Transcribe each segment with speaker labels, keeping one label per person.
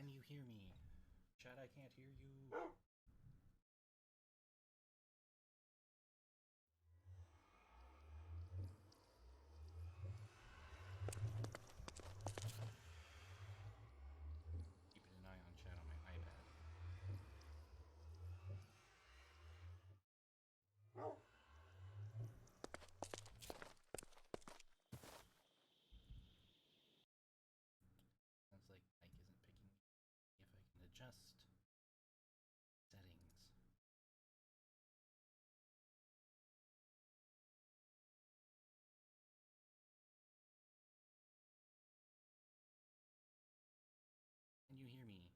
Speaker 1: Can you hear me? Chad, I can't hear you. Keeping an eye on chat on my iPad. Sounds like Mike isn't picking me. If I can adjust settings. Can you hear me?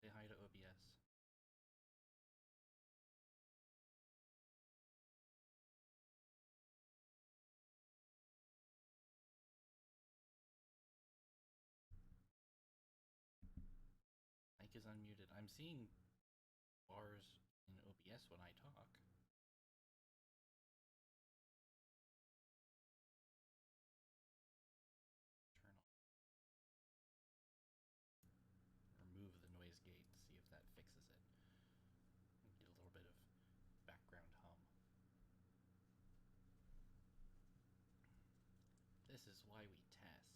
Speaker 1: Say hi to OBS. Mike is unmuted. I'm seeing bars in OBS when I talk. Turn off. Remove the noise gate, see if that fixes it. Get a little bit of background hum. This is why we test.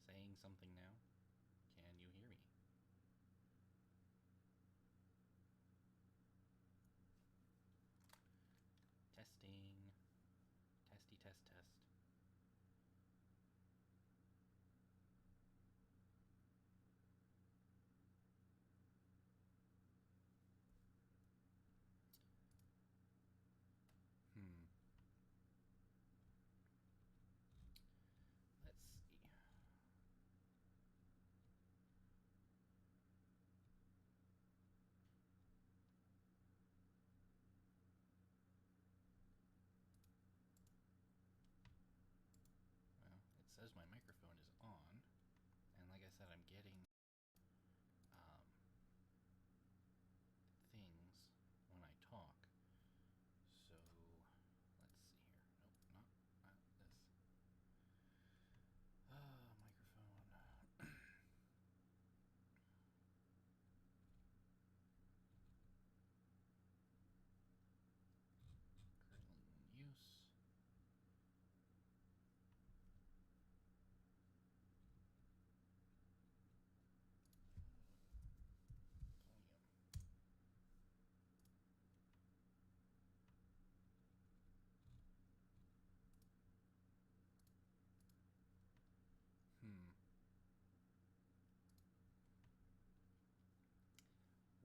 Speaker 1: Saying something now? Can you hear me? Testing. Testy test test. Let's see. Well, it says my microphone is on, and like I said, I'm getting things when I talk. So let's see here. Nope, not this. Microphone. Currently in use. Volume.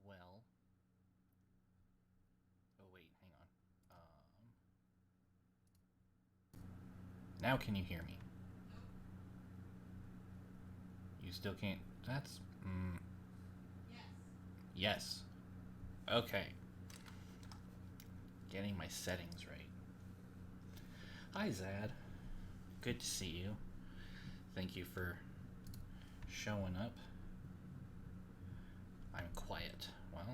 Speaker 1: Well. Oh wait, hang on. Now can you hear me? You still can't. That's. Yes. Okay. Getting my settings right. Hi, Zad. Good to see you. Thank you for showing up. I'm quiet. Well.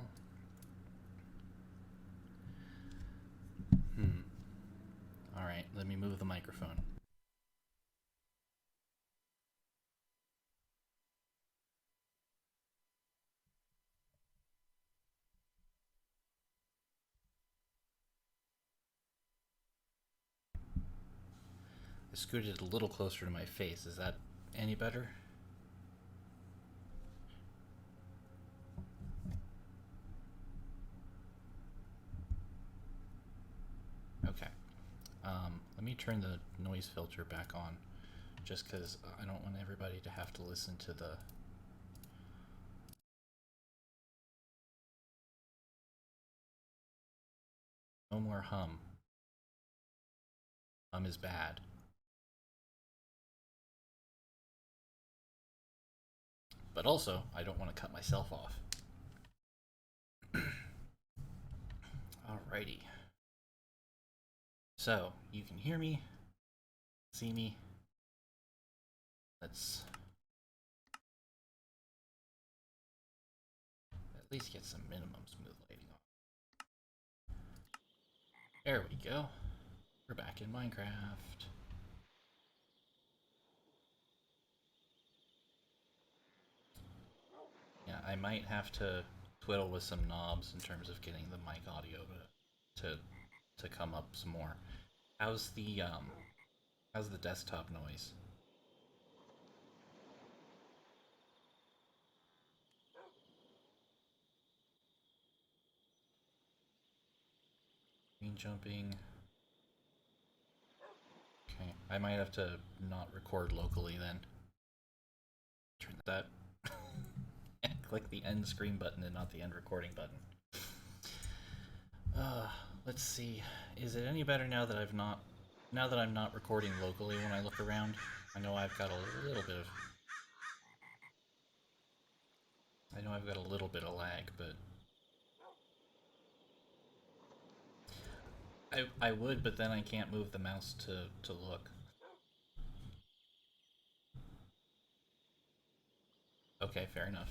Speaker 1: Alright, let me move the microphone. I scooted it a little closer to my face. Is that any better? Okay. Let me turn the noise filter back on, just because I don't want everybody to have to listen to the... No more hum. Hum is bad. But also, I don't want to cut myself off. Alrighty. So, you can hear me, see me. Let's least get some minimum smooth lighting on. There we go. We're back in Minecraft. Yeah, I might have to twiddle with some knobs in terms of getting the mic audio to come up some more. How's the desktop noise? Screen jumping. Okay, I might have to not record locally then. Turn that. Click the end screen button and not the end recording button. Let's see. Is it any better now that I'm not recording locally when I look around? I know I've got a little bit of lag, but I would, but then I can't move the mouse to look. Okay, fair enough.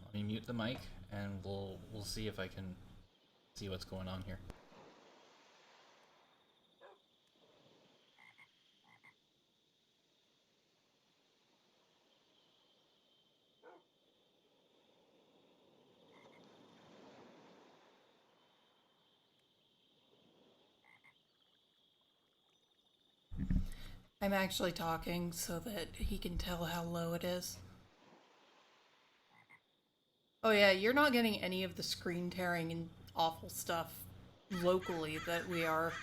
Speaker 1: Let me mute the mic, and we'll see if I can see what's going on here.
Speaker 2: I'm actually talking so that he can tell how low it is. Oh yeah, you're not getting any of the screen tearing and awful stuff locally that we are.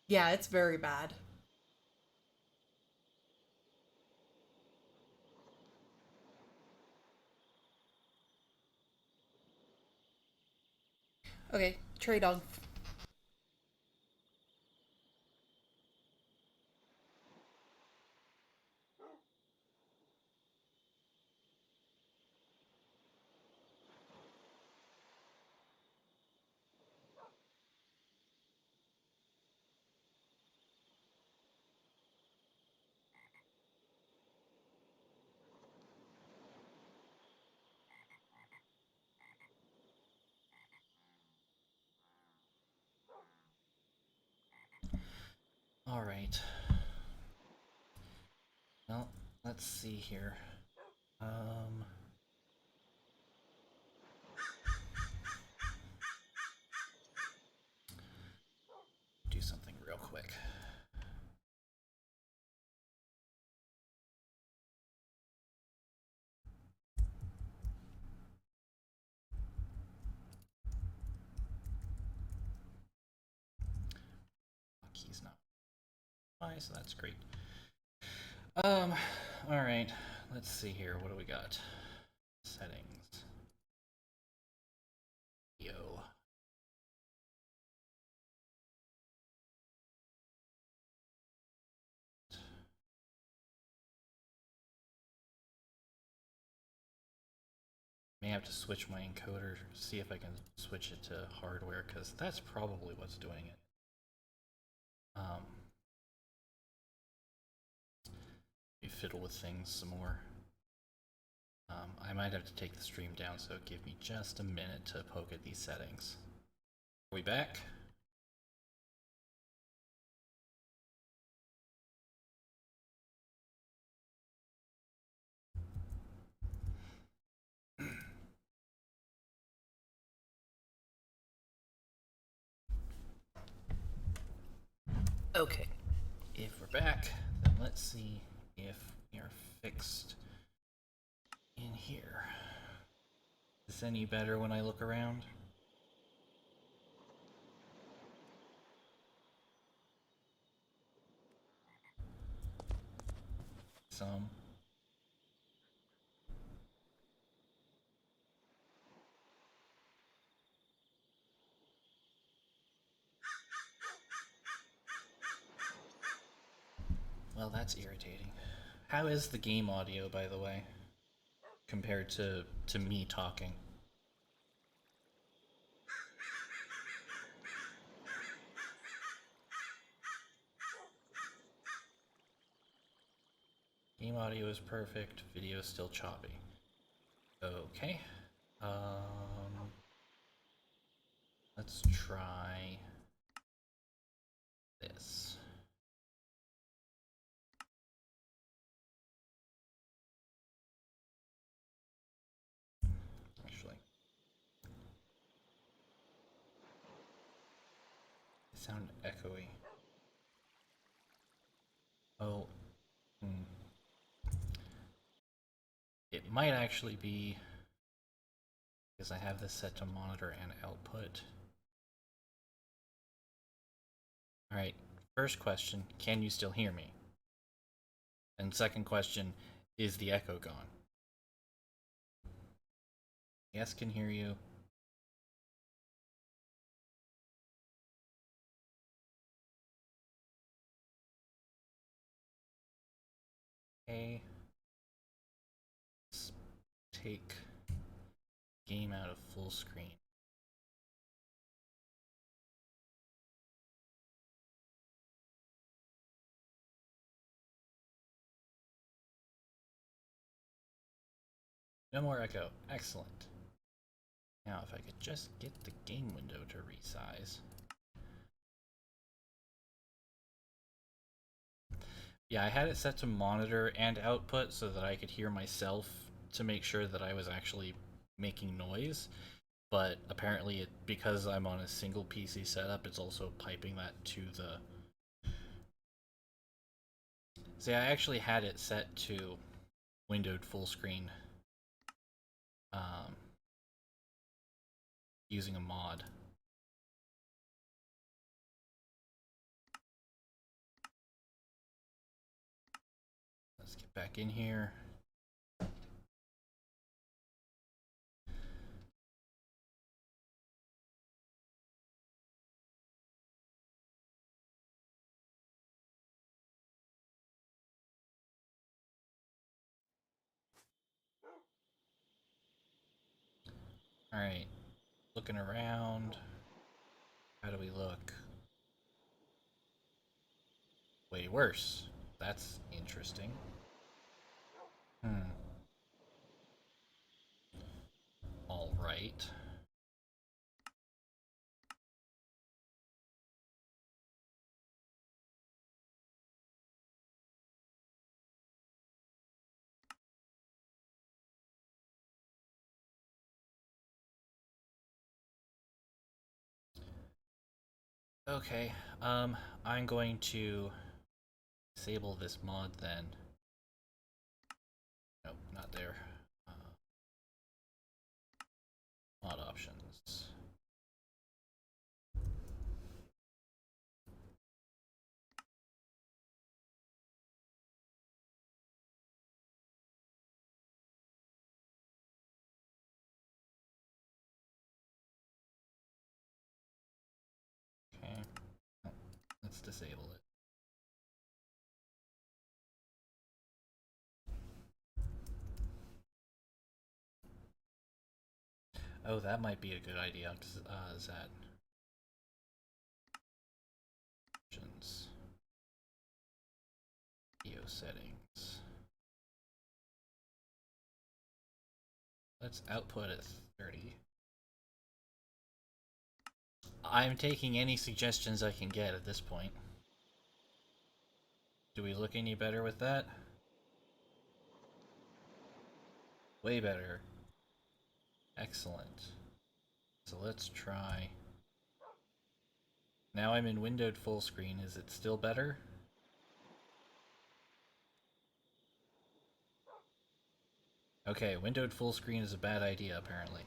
Speaker 2: Yeah, it's very bad. Okay, trade on.
Speaker 1: All right. Well, let's see here. Do something real quick. Key's not. So that's great. All right. Let's see here. What do we got? Settings. Yo. May have to switch my encoder, see if I can switch it to hardware, because that's probably what's doing it. You fiddle with things some more. I might have to take the stream down, so give me just a minute to poke at these settings. Are we back? Okay, if we're back, then let's see if we are fixed in here. Is this any better when I look around? Some. Well, that's irritating. How is the game audio, by the way, compared to me talking? Game audio is perfect. Video is still choppy. Okay. Let's try this. Actually, they sound echoey. Oh, it might actually be because I have this set to monitor and output. Alright, first question, can you still hear me? And second question, is the echo gone? Yes, can hear you. Okay. Let's take game out of full screen. No more echo. Excellent. Now, if I could just get the game window to resize. Yeah, I had it set to monitor and output so that I could hear myself to make sure that I was actually making noise. But apparently, because I'm on a single PC setup, it's also piping that to the... See, I actually had it set to windowed full screen um, using a mod. Let's get back in here. Alright, looking around. How do we look? Way worse. That's interesting. Alright. Okay, I'm going to disable this mod then. Nope, not there. Mod options. Okay, oh, let's disable it. Oh, that might be a good idea. Is that options, video settings. Let's output at 30. I'm taking any suggestions I can get at this point. Do we look any better with that? Way better. Excellent. So let's try. Now I'm in windowed full screen. Is it still better? Okay, windowed full screen is a bad idea, apparently.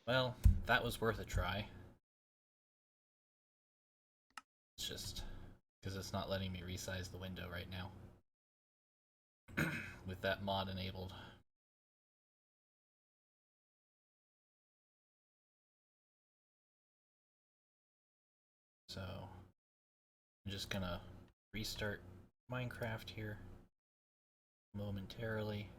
Speaker 1: Well, that was worth a try. It's just because it's not letting me resize the window right now with that mod enabled. So I'm just gonna restart Minecraft here momentarily.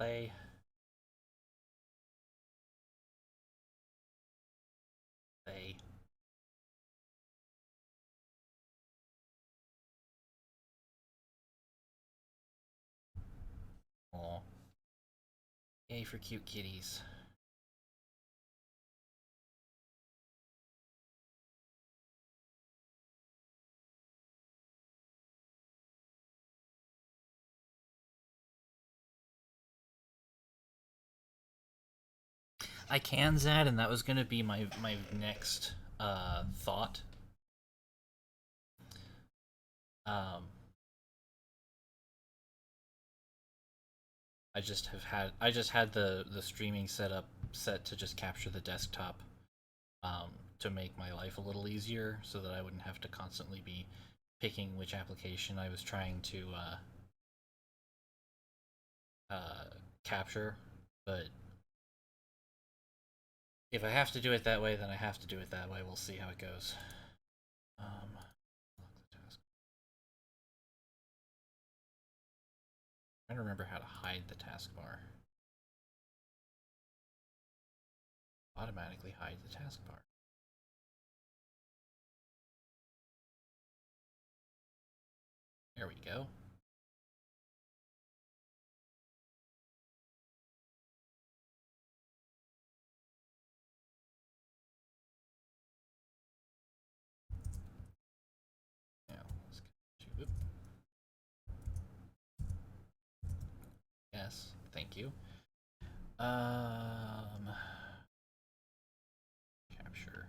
Speaker 1: play. Play. Aw. Yay for cute kitties. I can, Zad, and that was going to be my next thought. Um, I just had the streaming set to just capture the desktop, to make my life a little easier, so that I wouldn't have to constantly be picking which application I was trying to uh, capture. But if I have to do it that way, then I have to do it that way. We'll see how it goes. Um, trying to remember how to hide the taskbar. Automatically hide the taskbar. There we go. Now let's go to yes, thank you. Capture.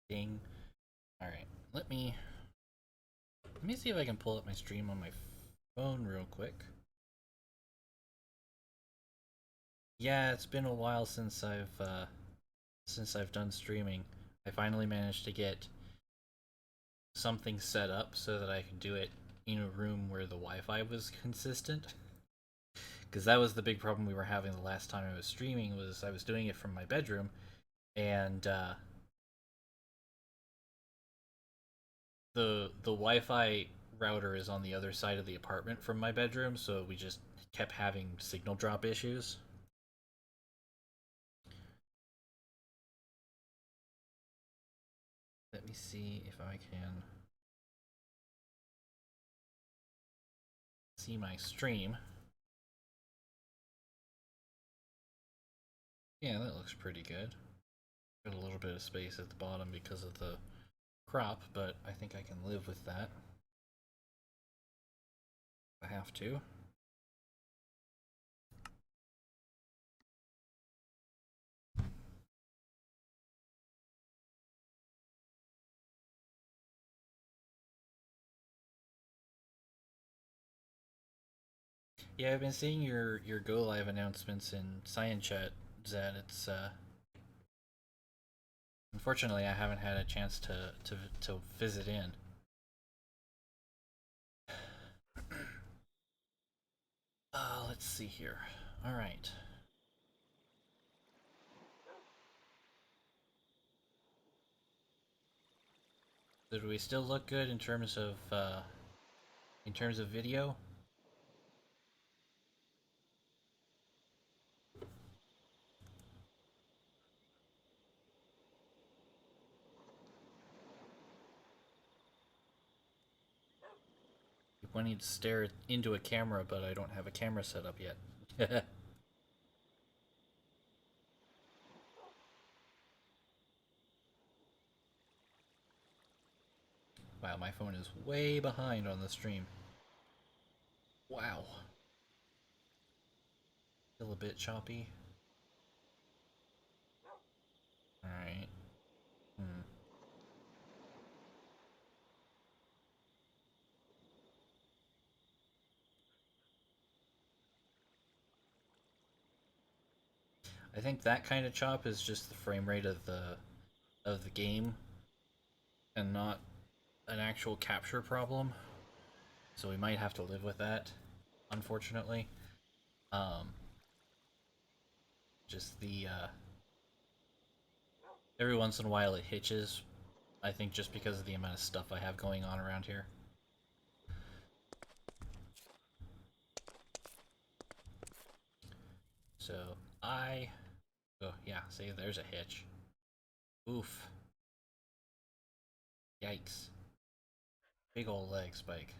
Speaker 1: Ding. All right, let me see if I can pull up my stream on my phone real quick. Yeah, it's been a while since I've done streaming. I finally managed to get something set up so that I could do it in a room where the Wi-Fi was consistent. Because that was the big problem we were having the last time I was streaming. Was I was doing it from my bedroom, and the Wi-Fi router is on the other side of the apartment from my bedroom, so we just kept having signal drop issues. Let me see if I can see my stream. Yeah, that looks pretty good. Got a little bit of space at the bottom because of the crop, but I think I can live with that. If I have to. Yeah, I've been seeing your go live announcements in Cyan Chat, Zed. It's unfortunately I haven't had a chance to visit in. Let's see here. All right. So do we still look good in terms of video? I need to stare into a camera, but I don't have a camera set up yet. Wow, my phone is way behind on the stream. Wow. Still a bit choppy. I think that kind of chop is just the frame rate of the game and not an actual capture problem. So we might have to live with that, unfortunately. Um, just the every once in a while it hitches. I think just because of the amount of stuff I have going on around here. So oh yeah, see, there's a hitch. Oof. Yikes. Big old leg spike.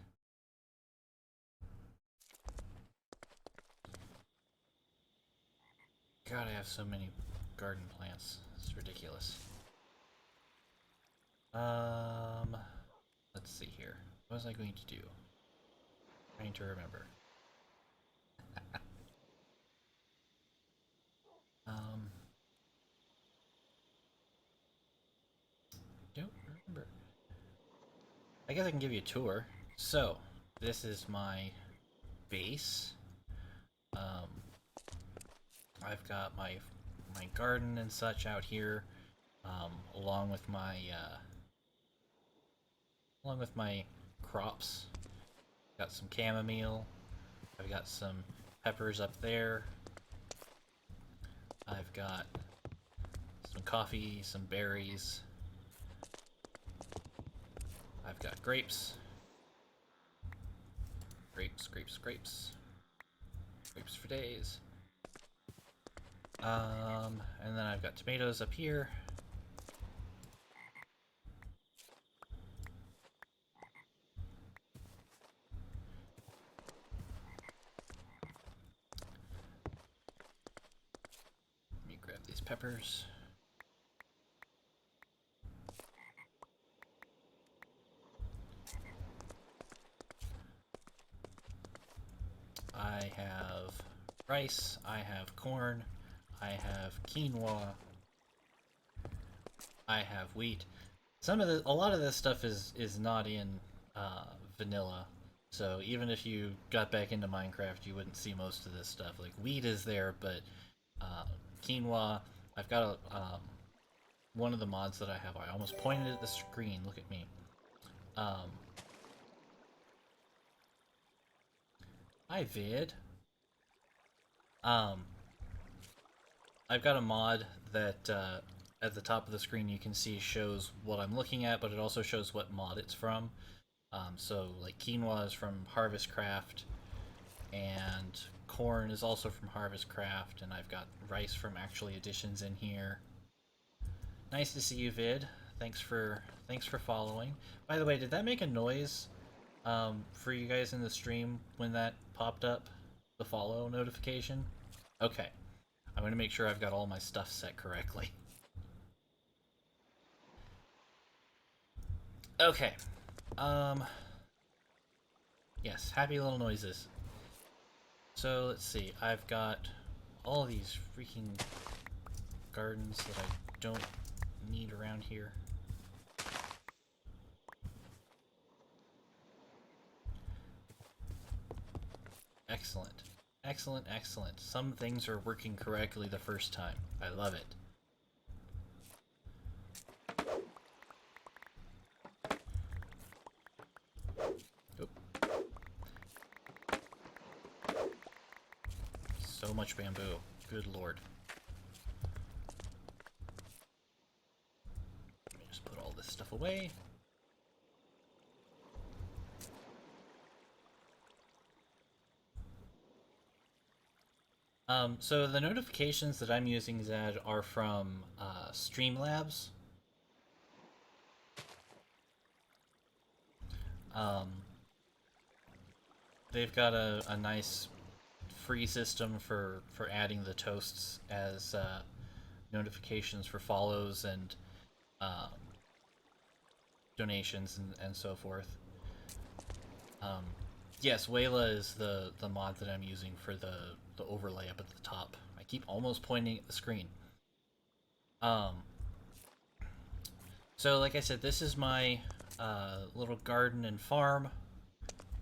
Speaker 1: God, I have so many garden plants. It's ridiculous. Um, let's see here. What was I going to do? Trying to remember. um, don't remember. I guess I can give you a tour. So, this is my base. Um, I've got my garden and such out here, along with my crops. Got some chamomile. I've got some peppers up there. I've got some coffee, some berries. I've got grapes. Grapes, grapes, grapes. Grapes for days. And then I've got tomatoes up here. Let me grab these peppers. I have rice, I have corn, I have quinoa, I have wheat. A lot of this stuff is not in vanilla, so even if you got back into Minecraft, you wouldn't see most of this stuff. Like wheat is there, but uh, quinoa. I've got one of the mods that I have. I almost pointed at the screen. Look at me. Um, Hi vid. Um, I've got a mod that at the top of the screen you can see shows what I'm looking at, but it also shows what mod it's from. So like quinoa is from Harvest Craft, and corn is also from Harvest Craft, and I've got rice from Actually Additions in here. Nice to see you, vid. Thanks for following. By the way, did that make a noise for you guys in the stream when that popped up? The follow notification? Okay. I'm going to make sure I've got all my stuff set correctly. Okay. Yes, happy little noises. So, let's see. I've got all these freaking gardens that I don't need around here. Excellent. Excellent, excellent. Some things are working correctly the first time. I love it. Oop. So much bamboo. Good lord. Let me just put all this stuff away. So the notifications that I'm using, Zed, are from Streamlabs. Um, they've got a nice free system for adding the toasts as notifications for follows and um, donations and so forth. Yes, Wayla is the mod that I'm using for the overlay up at the top. I keep almost pointing at the screen. So like I said, this is my little garden and farm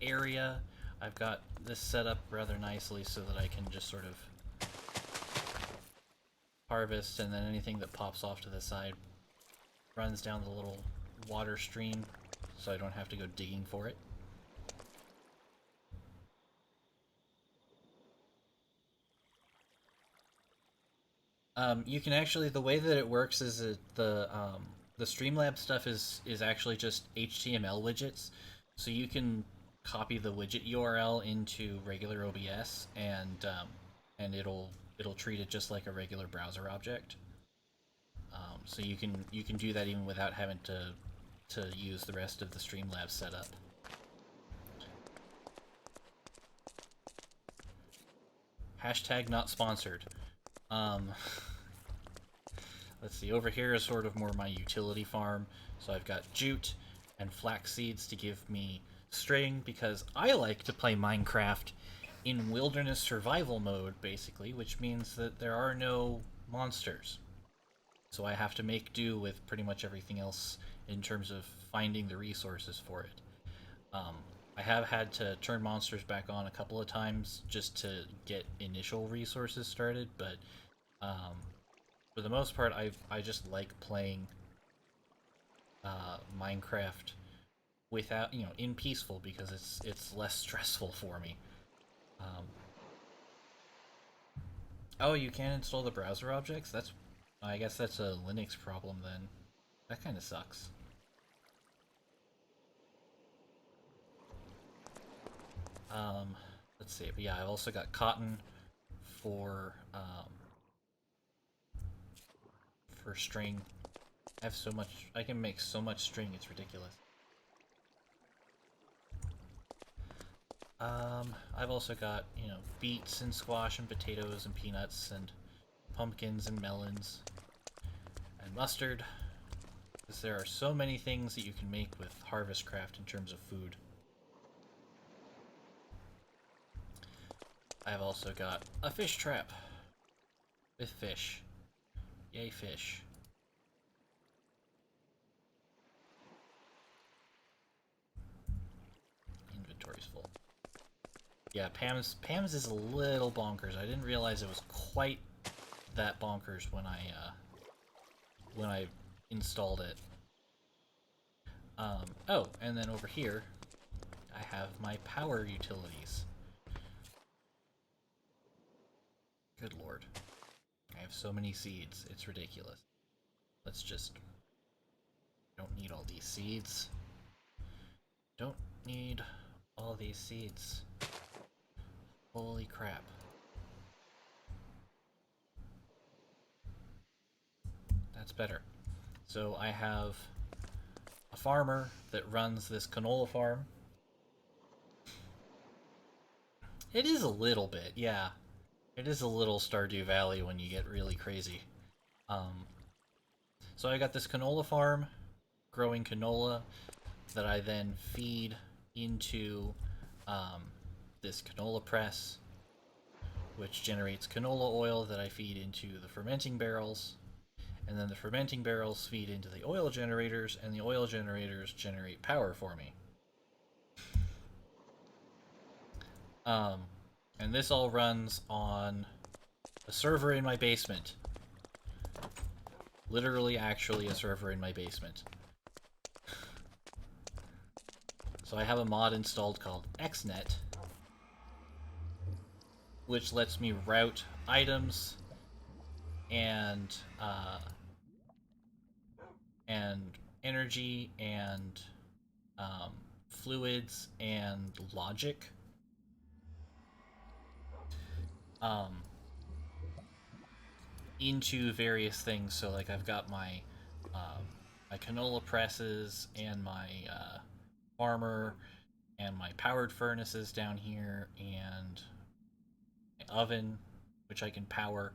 Speaker 1: area. I've got this set up rather nicely so that I can just sort of harvest, and then anything that pops off to the side runs down the little water stream, so I don't have to go digging for it. You can actually, the way that it works is that the Streamlabs stuff is actually just HTML widgets, so you can copy the widget URL into regular OBS, and it'll treat it just like a regular browser object. So you can do that even without having to use the rest of the Streamlabs setup. Hashtag not sponsored. Um, let's see, over here is sort of more my utility farm. So I've got jute and flax seeds to give me string, because I like to play Minecraft in wilderness survival mode, basically, which means that there are no monsters. So I have to make do with pretty much everything else in terms of finding the resources for it. Um, I have had to turn monsters back on a couple of times just to get initial resources started, but um, for the most part, I just like playing Minecraft without, in peaceful, because it's less stressful for me. Um, oh, you can't install the browser objects? I guess that's a Linux problem then. That kind of sucks. Um, let's see. But yeah, I've also got cotton for string. I have so much. I can make so much string. It's ridiculous. I've also got, beets and squash and potatoes and peanuts and pumpkins and melons and mustard. Because there are so many things that you can make with Harvestcraft in terms of food. I've also got a fish trap with fish. Yay, fish. Inventory's full. Yeah, Pam's is a little bonkers. I didn't realize it was quite that bonkers when I installed it. Oh, and then over here, I have my power utilities. Good lord. I have so many seeds, it's ridiculous. Let's just... Don't need all these seeds. Don't need all these seeds. Holy crap. That's better. So I have a farmer that runs this canola farm. It is a little bit, yeah. It is a little Stardew Valley when you get really crazy. So I got this canola farm, growing canola, that I then feed into this canola press, which generates canola oil that I feed into the fermenting barrels, and then the fermenting barrels feed into the oil generators, and the oil generators generate power for me. And this all runs on a server in my basement. Literally, actually, a server in my basement. So I have a mod installed called XNet, which lets me route items and energy and fluids and logic into various things. So like I've got my my canola presses and my farmer and my powered furnaces down here and my oven, which I can power.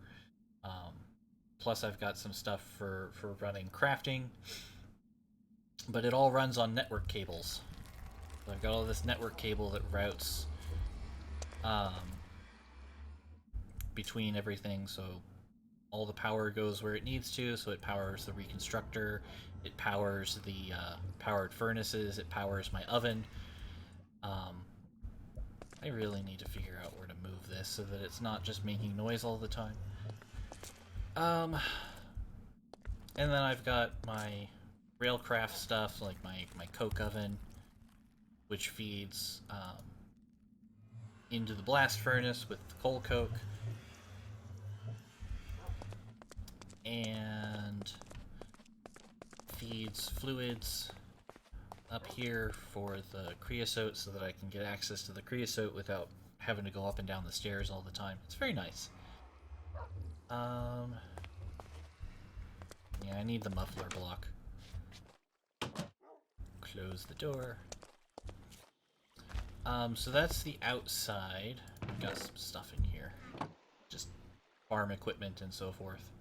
Speaker 1: Um, Plus I've got some stuff for running crafting, but it all runs on network cables. So I've got all this network cable that routes um, between everything, so all the power goes where it needs to, so it powers the reconstructor, it powers the powered furnaces, it powers my oven. I really need to figure out where to move this so that it's not just making noise all the time. Um, and then I've got my railcraft stuff, like my coke oven, which feeds into the blast furnace with coal coke, and feeds fluids up here for the creosote so that I can get access to the creosote without having to go up and down the stairs all the time. It's very nice. Um, yeah, I need the muffler block. Close the door. So that's the outside. I've got some stuff in here. Just farm equipment and so forth.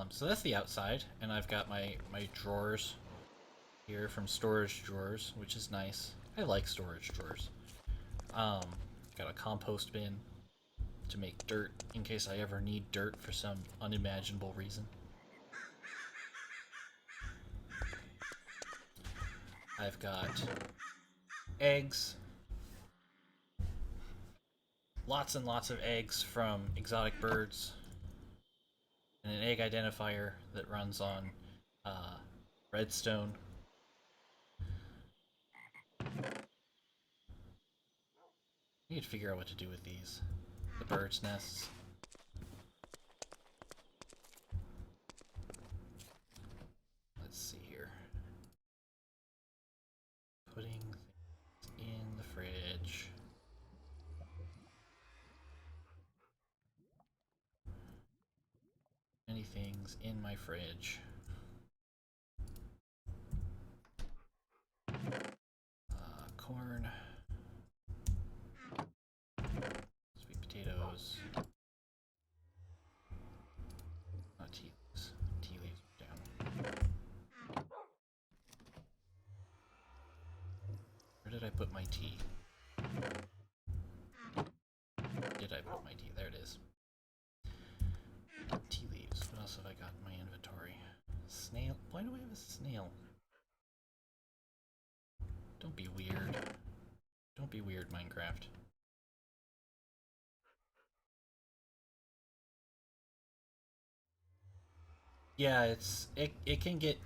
Speaker 1: So that's the outside, and I've got my drawers here from storage drawers, which is nice. I like storage drawers. Um, got a compost bin to make dirt in case I ever need dirt for some unimaginable reason. I've got eggs. Lots and lots of eggs from exotic birds. And an egg identifier that runs on uh, redstone. I need to figure out what to do with these. The birds' nests. Let's see here. Putting things in the fridge. Many things in my fridge. Corn. Sweet potatoes. Not tea leaves. Tea leaves down. Where did I put my tea? Did I put my tea? There it is. Tea leaves. What else have I got in my inventory? Snail. Why do I have a snail? Don't be weird. Don't be weird, Minecraft. Yeah, it can get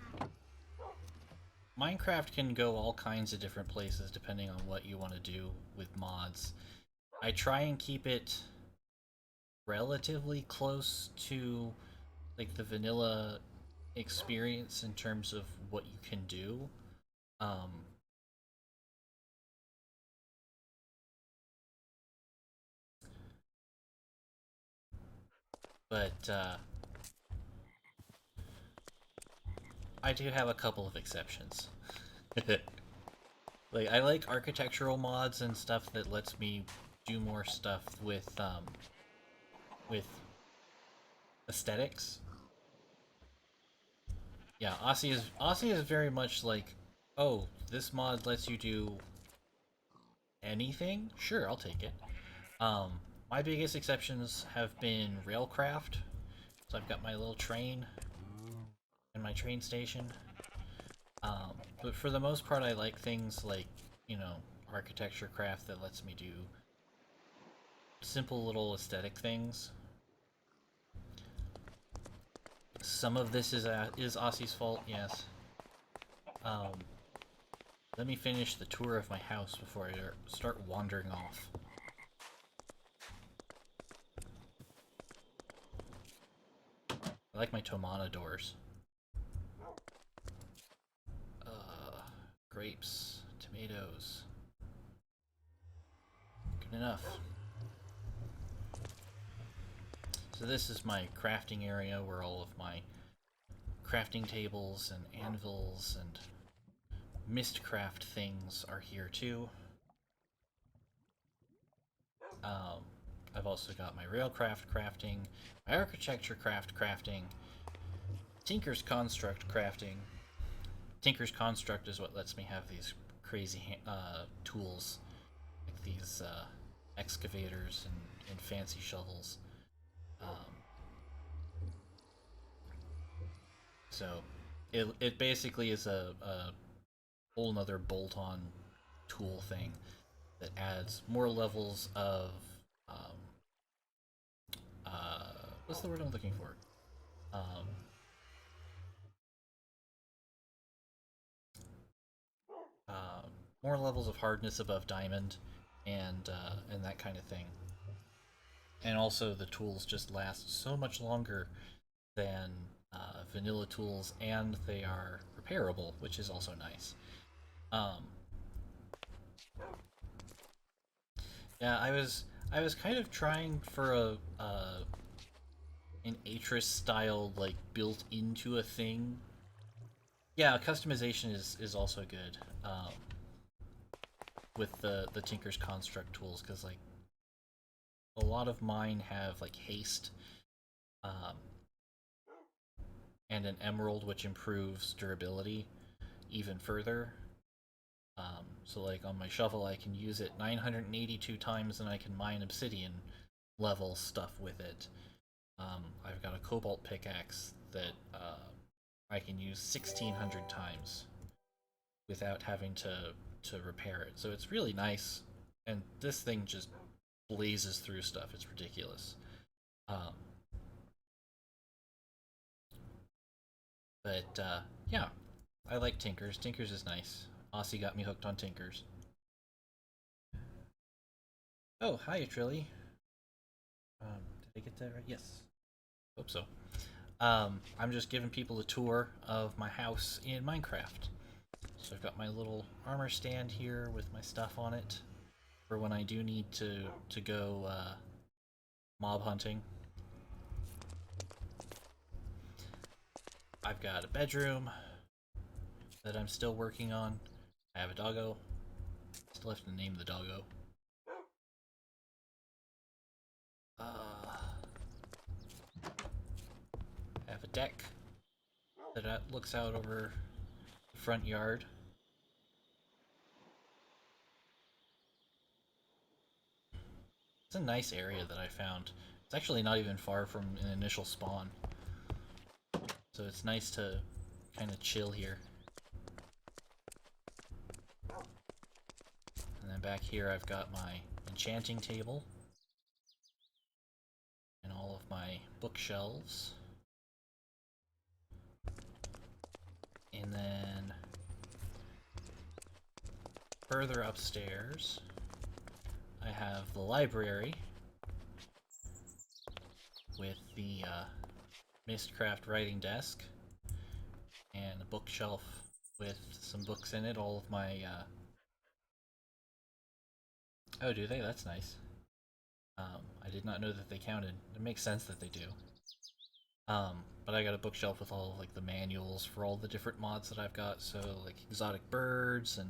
Speaker 1: Minecraft can go all kinds of different places depending on what you want to do with mods. I try and keep it relatively close to like the vanilla experience in terms of what you can do. Um, but I do have a couple of exceptions. Like I like architectural mods and stuff that lets me do more stuff with aesthetics. Yeah, Aussie is very much like, oh, this mod lets you do anything? Sure, I'll take it. Um, my biggest exceptions have been railcraft. So I've got my little train and my train station. But for the most part, I like things like, you know, architecture craft that lets me do simple little aesthetic things. Some of this is Aussie's fault, yes. Um, Let me finish the tour of my house before I start wandering off. I like my Tomana doors. Grapes, tomatoes. Good enough. So this is my crafting area where all of my crafting tables and anvils and mistcraft things are here too. Um, I've also got my railcraft crafting, my architecture crafting, Tinker's Construct crafting. Tinker's Construct is what lets me have these crazy tools, like these excavators and fancy shovels. Um, so it basically is a whole nother bolt-on tool thing that adds more levels of um, what's the word I'm looking for? Um, uh, More levels of hardness above diamond, and that kind of thing. And also, the tools just last so much longer than vanilla tools, and they are repairable, which is also nice. Um, yeah, I was kind of trying for an Atris style like built into a thing. Yeah, customization is also good with the Tinker's Construct tools, because like a lot of mine have like haste um, and an emerald, which improves durability even further. So like on my shovel, I can use it 982 times, and I can mine obsidian level stuff with it. I've got a cobalt pickaxe that I can use 1600 times without having to repair it. So it's really nice, and this thing just blazes through stuff. It's ridiculous. Um, but yeah, I like Tinkers. Tinkers is nice. Aussie got me hooked on Tinkers. Oh, hi, Trilly. Did I get that right? Yes. Hope so. I'm just giving people a tour of my house in Minecraft. So I've got my little armor stand here with my stuff on it for when I do need to go mob hunting. I've got a bedroom that I'm still working on. I have a doggo. Still have to name the doggo. I have a deck that looks out over the front yard. It's a nice area that I found. It's actually not even far from an initial spawn, so it's nice to kind of chill here. And then back here I've got my enchanting table and all of my bookshelves. And then further upstairs I have the library with the Mistcraft writing desk and a bookshelf with some books in it. All of my oh, do they? That's nice. I did not know that they counted. It makes sense that they do. But I got a bookshelf with all of, like the manuals for all the different mods that I've got. So like exotic birds and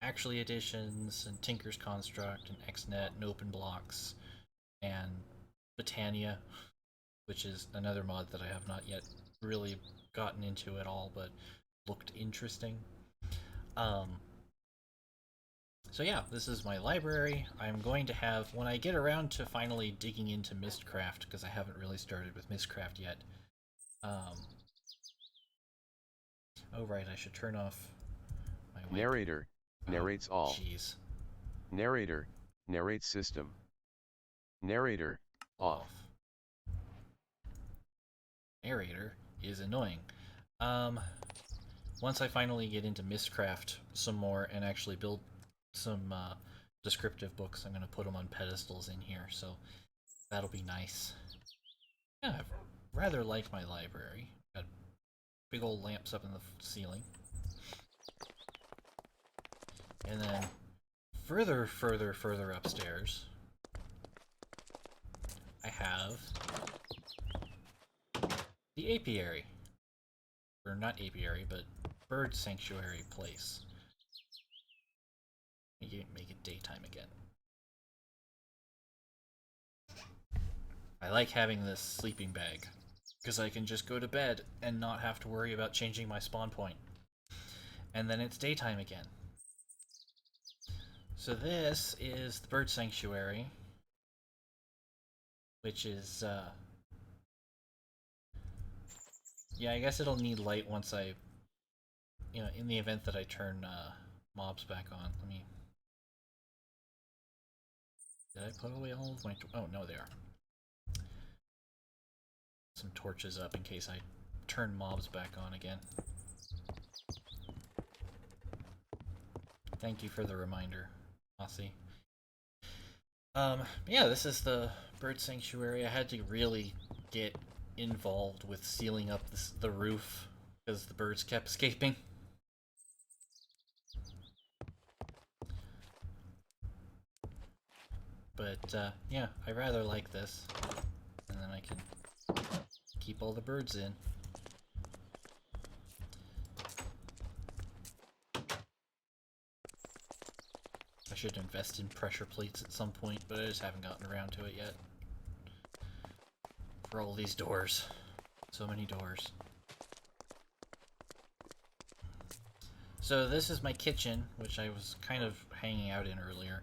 Speaker 1: actually editions and Tinker's Construct and XNet and Open Blocks and Britannia, which is another mod that I have not yet really gotten into at all, but looked interesting. Um, so yeah, this is my library. I'm going to have, when I get around to finally digging into Mistcraft, because I haven't really started with Mistcraft yet. Um, oh right, I should turn off my wipe.
Speaker 3: Narrator. Narrates all.
Speaker 1: Jeez.
Speaker 3: Narrator. Narrates system. Narrator. Off.
Speaker 1: Narrator is annoying. Um, Once I finally get into Mistcraft some more and actually build some descriptive books, I'm going to put them on pedestals in here, so that'll be nice. Yeah, I rather like my library. Got big old lamps up in the ceiling. And then further upstairs, I have the apiary. Or not apiary, but bird sanctuary place. Make it daytime again. I like having this sleeping bag, because I can just go to bed and not have to worry about changing my spawn point. And then it's daytime again. So this is the bird sanctuary, which is, yeah, I guess it'll need light once I, in the event that I turn mobs back on. Did I put away all of my, oh no, they are. some torches up in case I turn mobs back on again. Thank you for the reminder, Aussie. Yeah, this is the bird sanctuary. I had to really get involved with sealing up the roof because the birds kept escaping. But, yeah, I rather like this. And then I can keep all the birds in. I should invest in pressure plates at some point, but I just haven't gotten around to it yet. For all these doors. So many doors. So this is my kitchen, which I was kind of hanging out in earlier.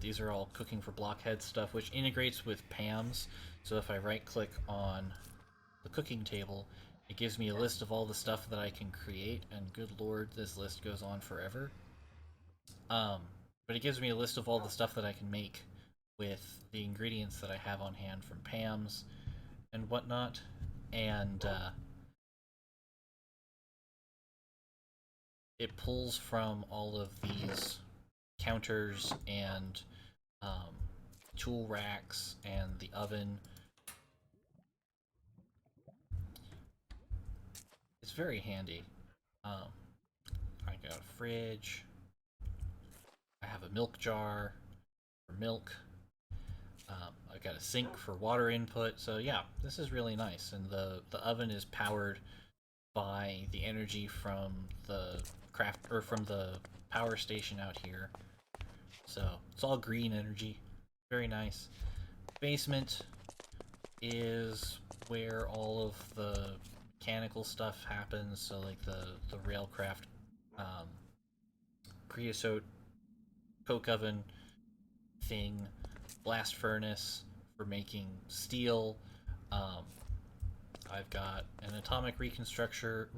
Speaker 1: These are all cooking for blockhead stuff, which integrates with Pam's. So if I right-click on the cooking table, it gives me a list of all the stuff that I can create, and good lord, this list goes on forever. But it gives me a list of all the stuff that I can make with the ingredients that I have on hand from Pam's and whatnot. And it pulls from all of these counters and tool racks and the oven. It's very handy. I got a fridge. I have a milk jar for milk. I've got a sink for water input. So yeah, this is really nice. And the oven is powered by the energy from the from the power station out here. So it's all green energy. Very nice. Basement is where all of the mechanical stuff happens. So like the railcraft, creosote, coke oven thing, blast furnace for making steel. I've got an atomic reconstructor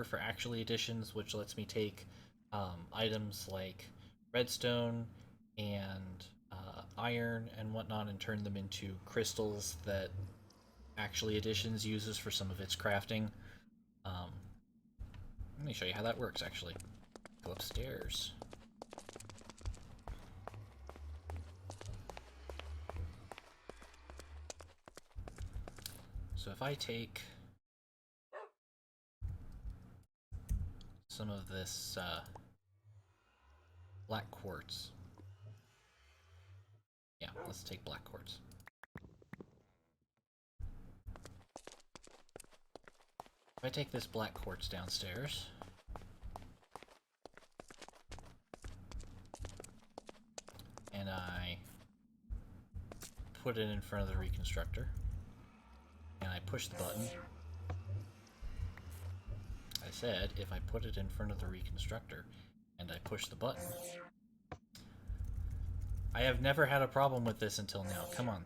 Speaker 1: for actually additions, which lets me take items like redstone and iron and whatnot and turn them into crystals that actually additions uses for some of its crafting. Let me show you how that works, actually. Go upstairs. So if I take some of this black quartz. Yeah, let's take black quartz. If I take this black quartz downstairs, and I put it in front of the reconstructor, and I push the button. I said if I put it in front of the reconstructor and I push the button. I have never had a problem with this until now. Come on.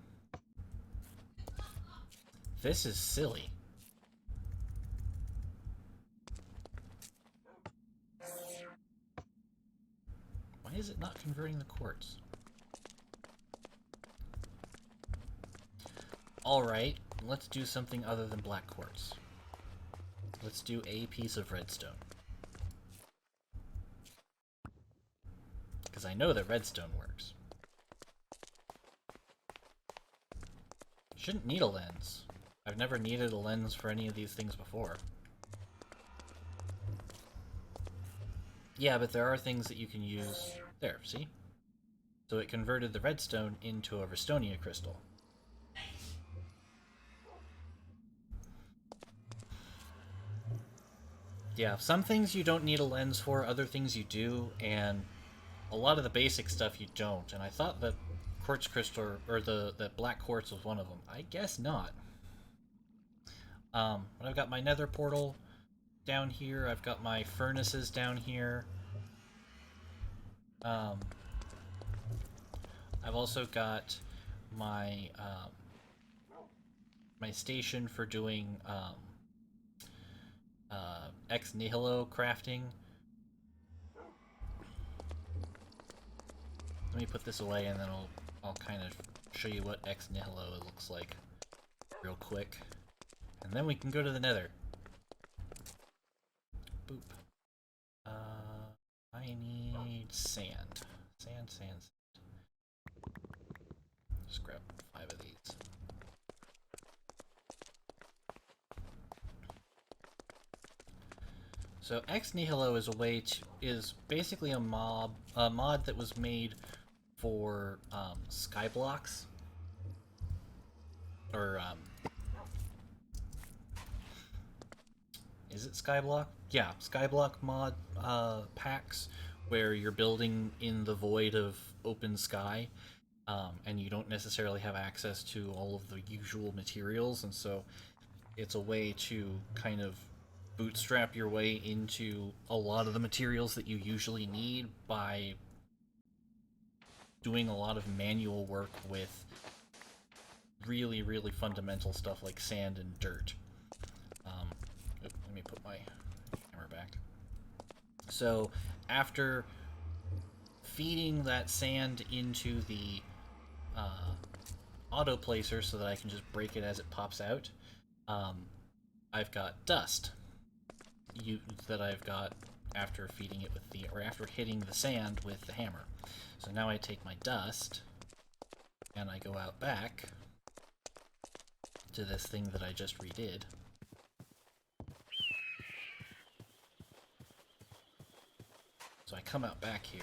Speaker 1: This is silly. Why is it not converting the quartz? Alright, let's do something other than black quartz. Let's do a piece of redstone. Because I know that redstone works. Shouldn't need a lens. I've never needed a lens for any of these things before. Yeah, but there are things that you can use. There, see? So it converted the redstone into a Restonia crystal. Yeah, some things you don't need a lens for, other things you do, and a lot of the basic stuff you don't. And I thought that quartz crystal, or that black quartz was one of them. I guess not. But I've got my nether portal down here. I've got my furnaces down here. I've also got my my station for doing ex nihilo crafting. Let me put this away and then I'll kind of show you what ex nihilo looks like. real quick. And then we can go to the nether. Boop. I need sand. Sand. Just grab 5 of these. So Ex Nihilo is basically a mod that was made for Skyblocks, or is it Skyblock? Yeah, Skyblock mod packs where you're building in the void of open sky, and you don't necessarily have access to all of the usual materials, and so it's a way to kind of bootstrap your way into a lot of the materials that you usually need by doing a lot of manual work with really, really fundamental stuff like sand and dirt. Let me put my hammer back. So after feeding that sand into the auto placer so that I can just break it as it pops out, I've got dust that I've got after feeding it with after hitting the sand with the hammer. So now I take my dust and I go out back to this thing that I just redid. So I come out back here.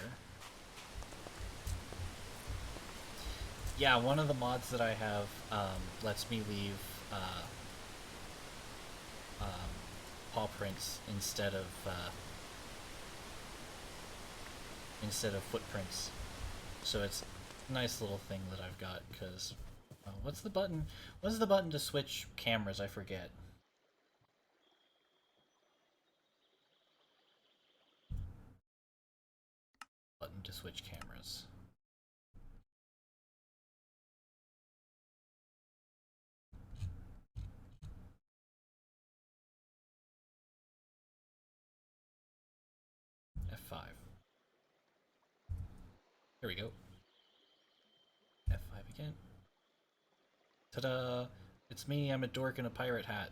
Speaker 1: Yeah, one of the mods that I have lets me leave paw prints instead of footprints. So it's a nice little thing that I've got, because what's the button? What's the button to switch cameras? I forget. Button to switch cameras. F5. Here we go. F5 again. Ta-da! It's me, I'm a dork in a pirate hat.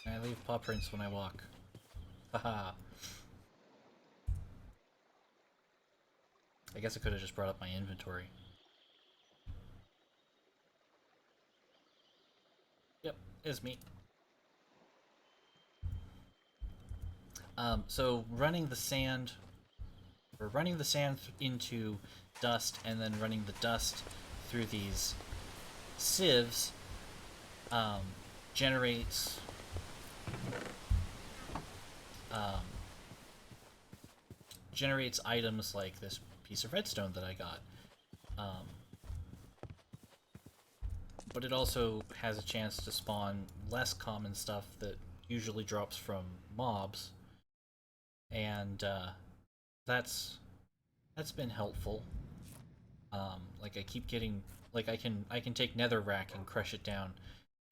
Speaker 1: I leave paw prints when I walk. Haha. I guess I could have just brought up my inventory. Yep, it's me. So running the sand into dust and then running the dust through these sieves generates items like this piece of redstone that I got. But it also has a chance to spawn less common stuff that usually drops from mobs, and that's been helpful. Like I keep getting, like I can take netherrack and crush it down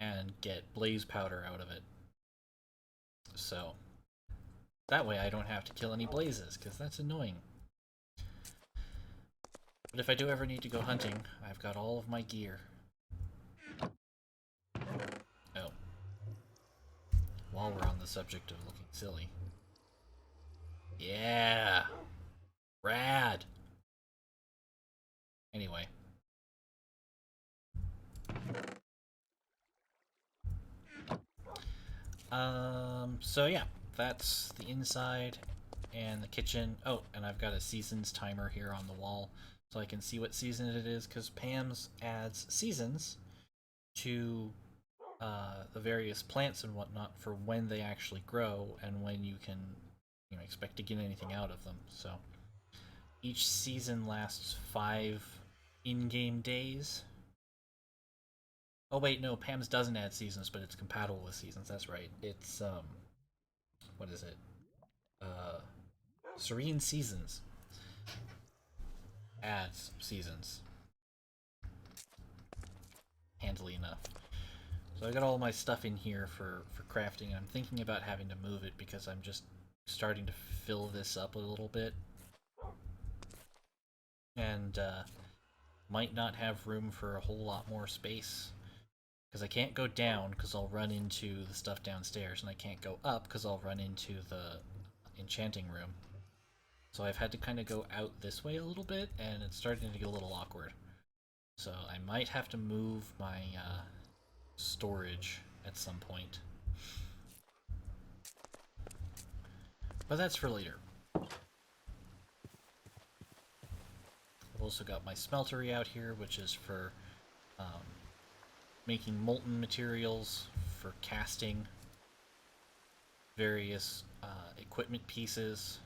Speaker 1: and get blaze powder out of it. So that way I don't have to kill any blazes, because that's annoying. But if I do ever need to go hunting, I've got all of my gear. Oh. While we're on the subject of looking silly. Yeah! Rad! Anyway. So yeah, that's the inside and the kitchen. Oh, and I've got a seasons timer here on the wall, so I can see what season it is, because Pam's adds seasons to the various plants and whatnot for when they actually grow and when you can, expect to get anything out of them. So each season lasts 5 in-game days. Oh wait, no, Pam's doesn't add seasons, but it's compatible with seasons. That's right. It's what is it? Serene Seasons adds seasons. Handily enough. So I got all my stuff in here for crafting. I'm thinking about having to move it because I'm just starting to fill this up a little bit. and might not have room for a whole lot more space. Because I can't go down because I'll run into the stuff downstairs, and I can't go up because I'll run into the enchanting room. So I've had to kind of go out this way a little bit, and it's starting to get a little awkward. So I might have to move my storage at some point. But that's for later. I've also got my smeltery out here, which is for making molten materials, for casting various equipment pieces.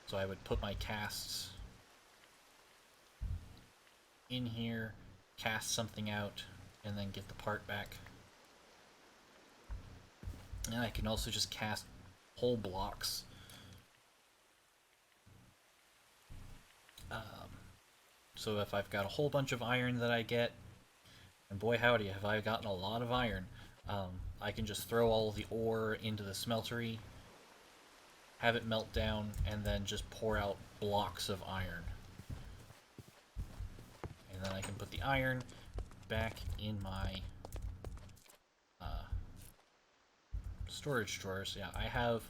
Speaker 1: So I would put my casts in here, cast something out, and then get the part back. And I can also just cast whole blocks. So if I've got a whole bunch of iron that I get, and boy howdy, have I gotten a lot of iron, I can just throw all the ore into the smeltery, have it melt down, and then just pour out blocks of iron. And then I can put the iron back in my storage drawers. Yeah, I have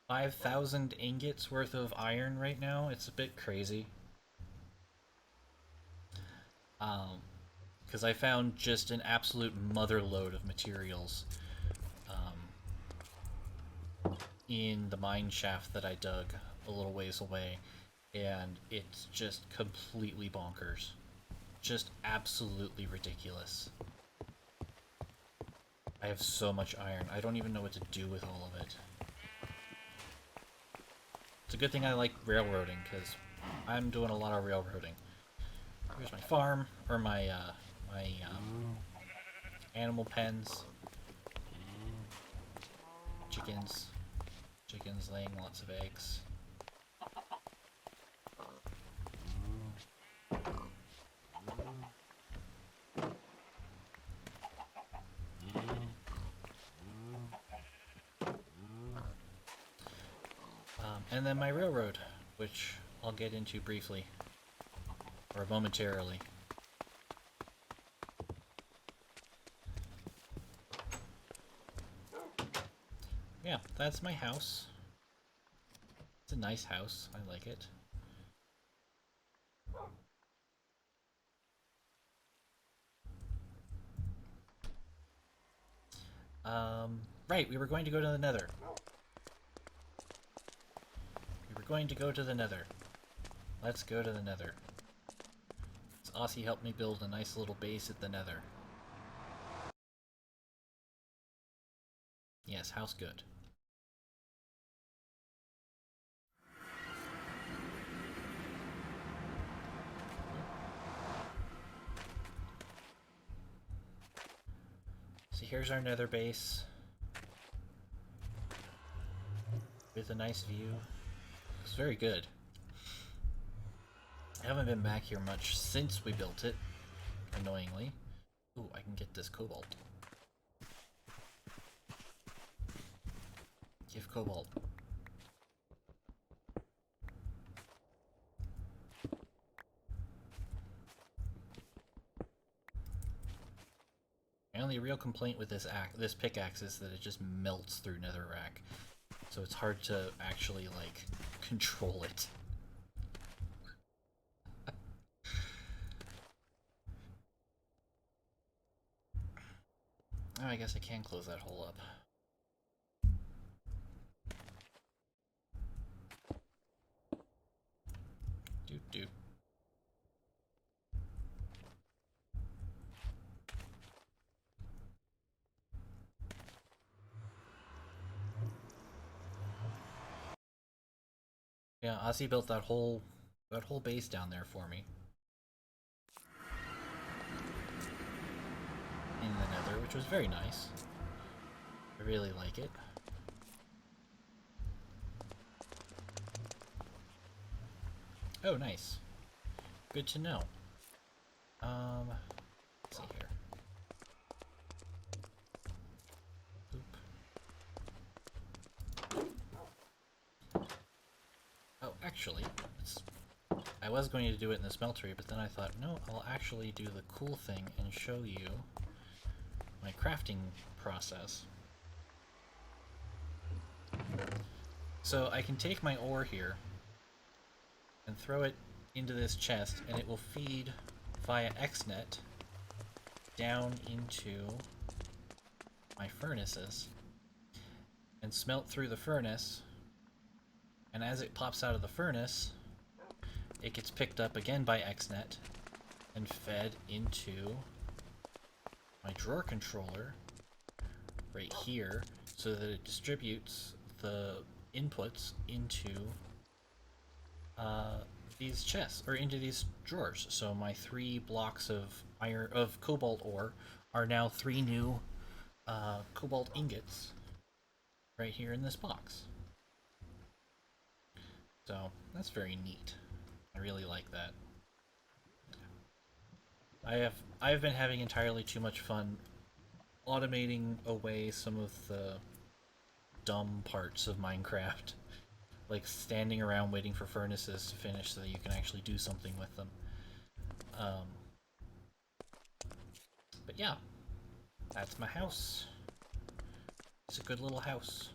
Speaker 1: 5,000 ingots worth of iron right now. It's a bit crazy. Because I found just an absolute mother load of materials in the mine shaft that I dug a little ways away, and it's just completely bonkers. Just absolutely ridiculous. I have so much iron, I don't even know what to do with all of it. It's a good thing I like railroading, because I'm doing a lot of railroading. Here's my farm, or my animal pens. Chickens laying lots of eggs. And then my railroad, which I'll get into briefly, or momentarily. Yeah, that's my house. It's a nice house. I like it. Right, we were going to go to the Nether. Let's go to the Nether. So Aussie helped me build a nice little base at the Nether. Yes, house good. So here's our Nether base. With a nice view. It's very good. I haven't been back here much since we built it, annoyingly. Ooh, I can get this cobalt. Give cobalt. My only real complaint with this pickaxe is that it just melts through netherrack, so it's hard to actually, like, control it. Oh, I guess I can close that hole up. Doot doot. Yeah, Ozzy built that whole base down there for me. In the Nether, which was very nice. I really like it. Oh, nice. Good to know. Let's see here. Oop. Oh, actually. I was going to do it in the smeltery, but then I thought, no, I'll actually do the cool thing and show you my crafting process. So I can take my ore here and throw it into this chest, and it will feed via XNet down into my furnaces and smelt through the furnace, and as it pops out of the furnace, it gets picked up again by XNet and fed into my drawer controller right here, so that it distributes the inputs into these chests, or into these drawers. So my 3 blocks of cobalt ore are now 3 new cobalt ingots right here in this box. So that's very neat. I really like that. I've been having entirely too much fun automating away some of the dumb parts of Minecraft, like standing around waiting for furnaces to finish so that you can actually do something with them. But yeah, that's my house. It's a good little house.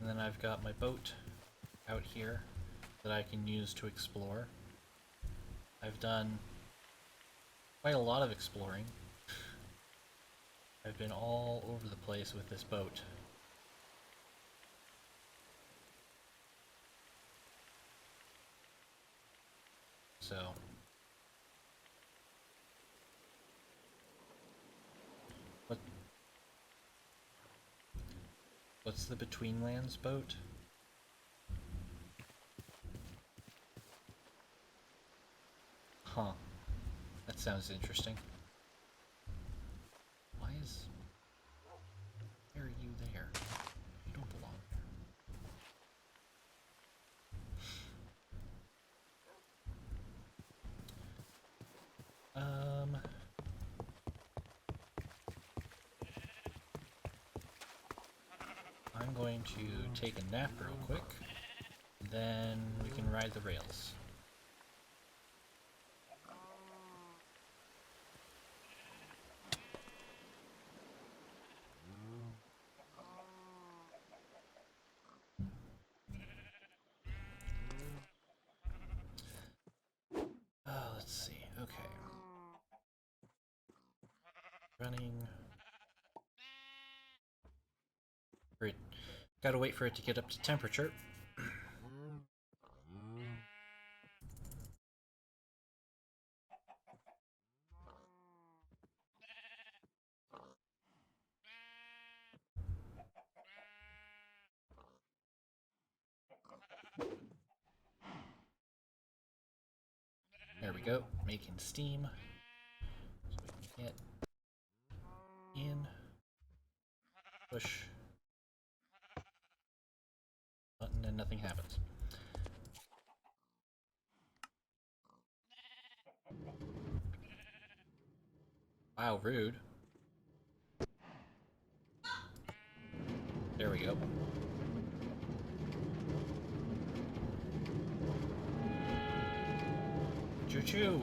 Speaker 1: And then I've got my boat out here that I can use to explore. I've done quite a lot of exploring. I've been all over the place with this boat. So what's the Betweenlands boat? Huh. That sounds interesting. Why are you there? You don't belong there. I'm going to take a nap real quick, then we can ride the rails. Let's see. Okay. Running. Great. Gotta wait for it to get up to temperature. There we go, making steam. So we can get in, push button, and nothing happens. Wow, rude. There we go. Choo-choo!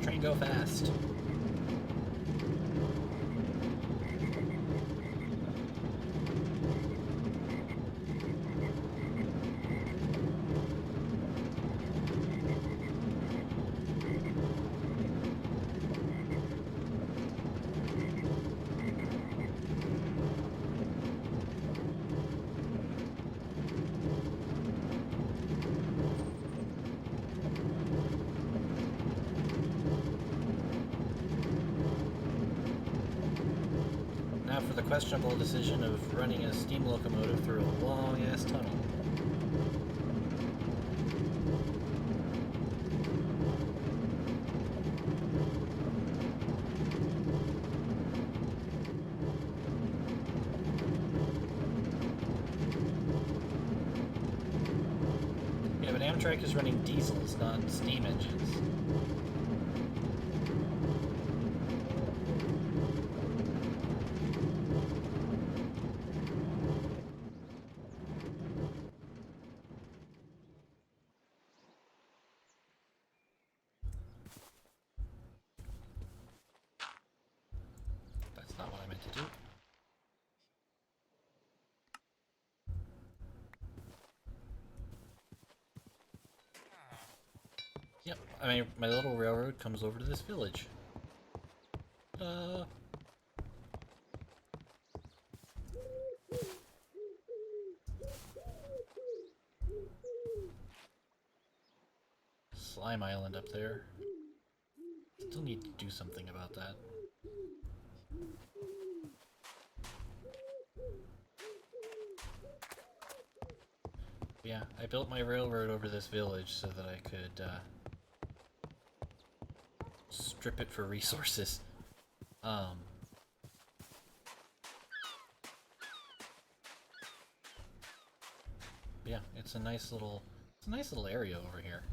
Speaker 1: Train go fast. Now for the questionable decision of running a steam locomotive through a long-ass tunnel. track is running diesels, not steam engines. That's not what I meant to do. Yep, I mean, my little railroad comes over to this village. Slime Island up there. Still need to do something about that. Yeah, I built my railroad over this village so that I could strip it for resources. Yeah, it's a nice little area over here.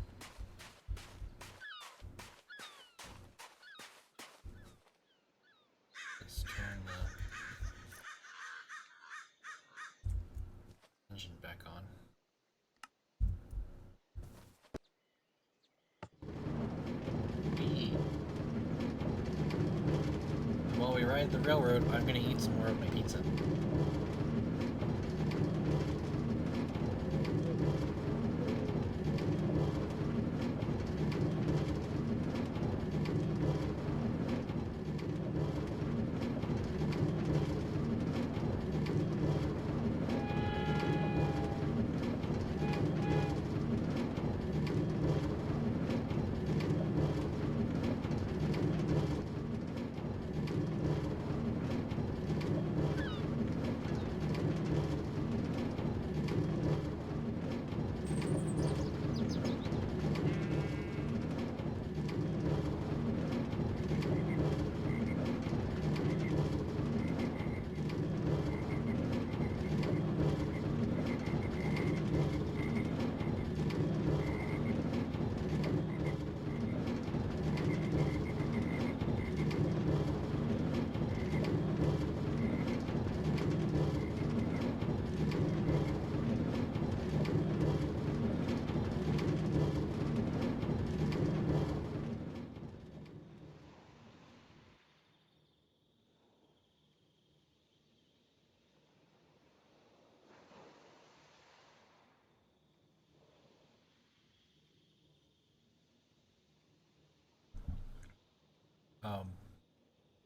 Speaker 1: Let's turn the engine back on. Whee! While we ride the railroad, I'm gonna eat some more of my pizza.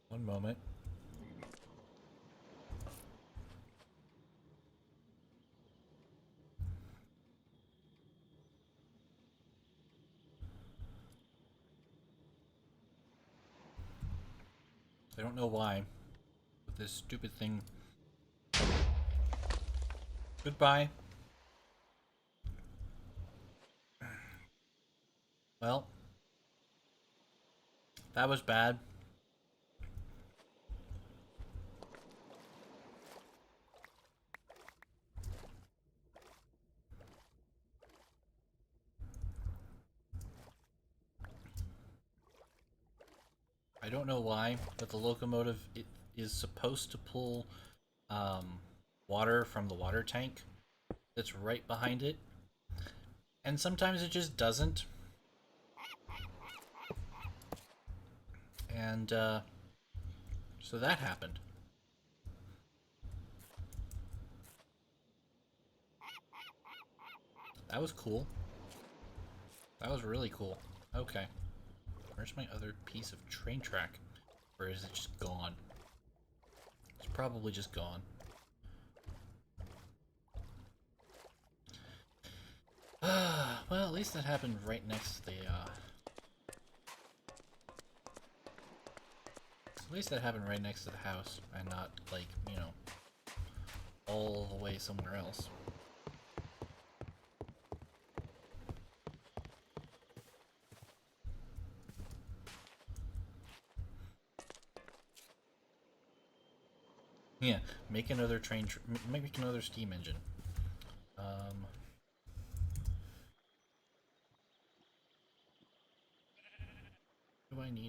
Speaker 1: One moment. I don't know why, but this stupid thing... Goodbye. Well, that was bad. I don't know why, but the locomotive is supposed to pull water from the water tank that's right behind it, and sometimes it just doesn't. And so that happened. That was cool. That was really cool. Okay. Where's my other piece of train track? Or is it just gone? It's probably just gone. Well, at least that happened right next to the, at least that happened right next to the house, and not, like, you know, all the way somewhere else. Yeah, make another make another steam engine.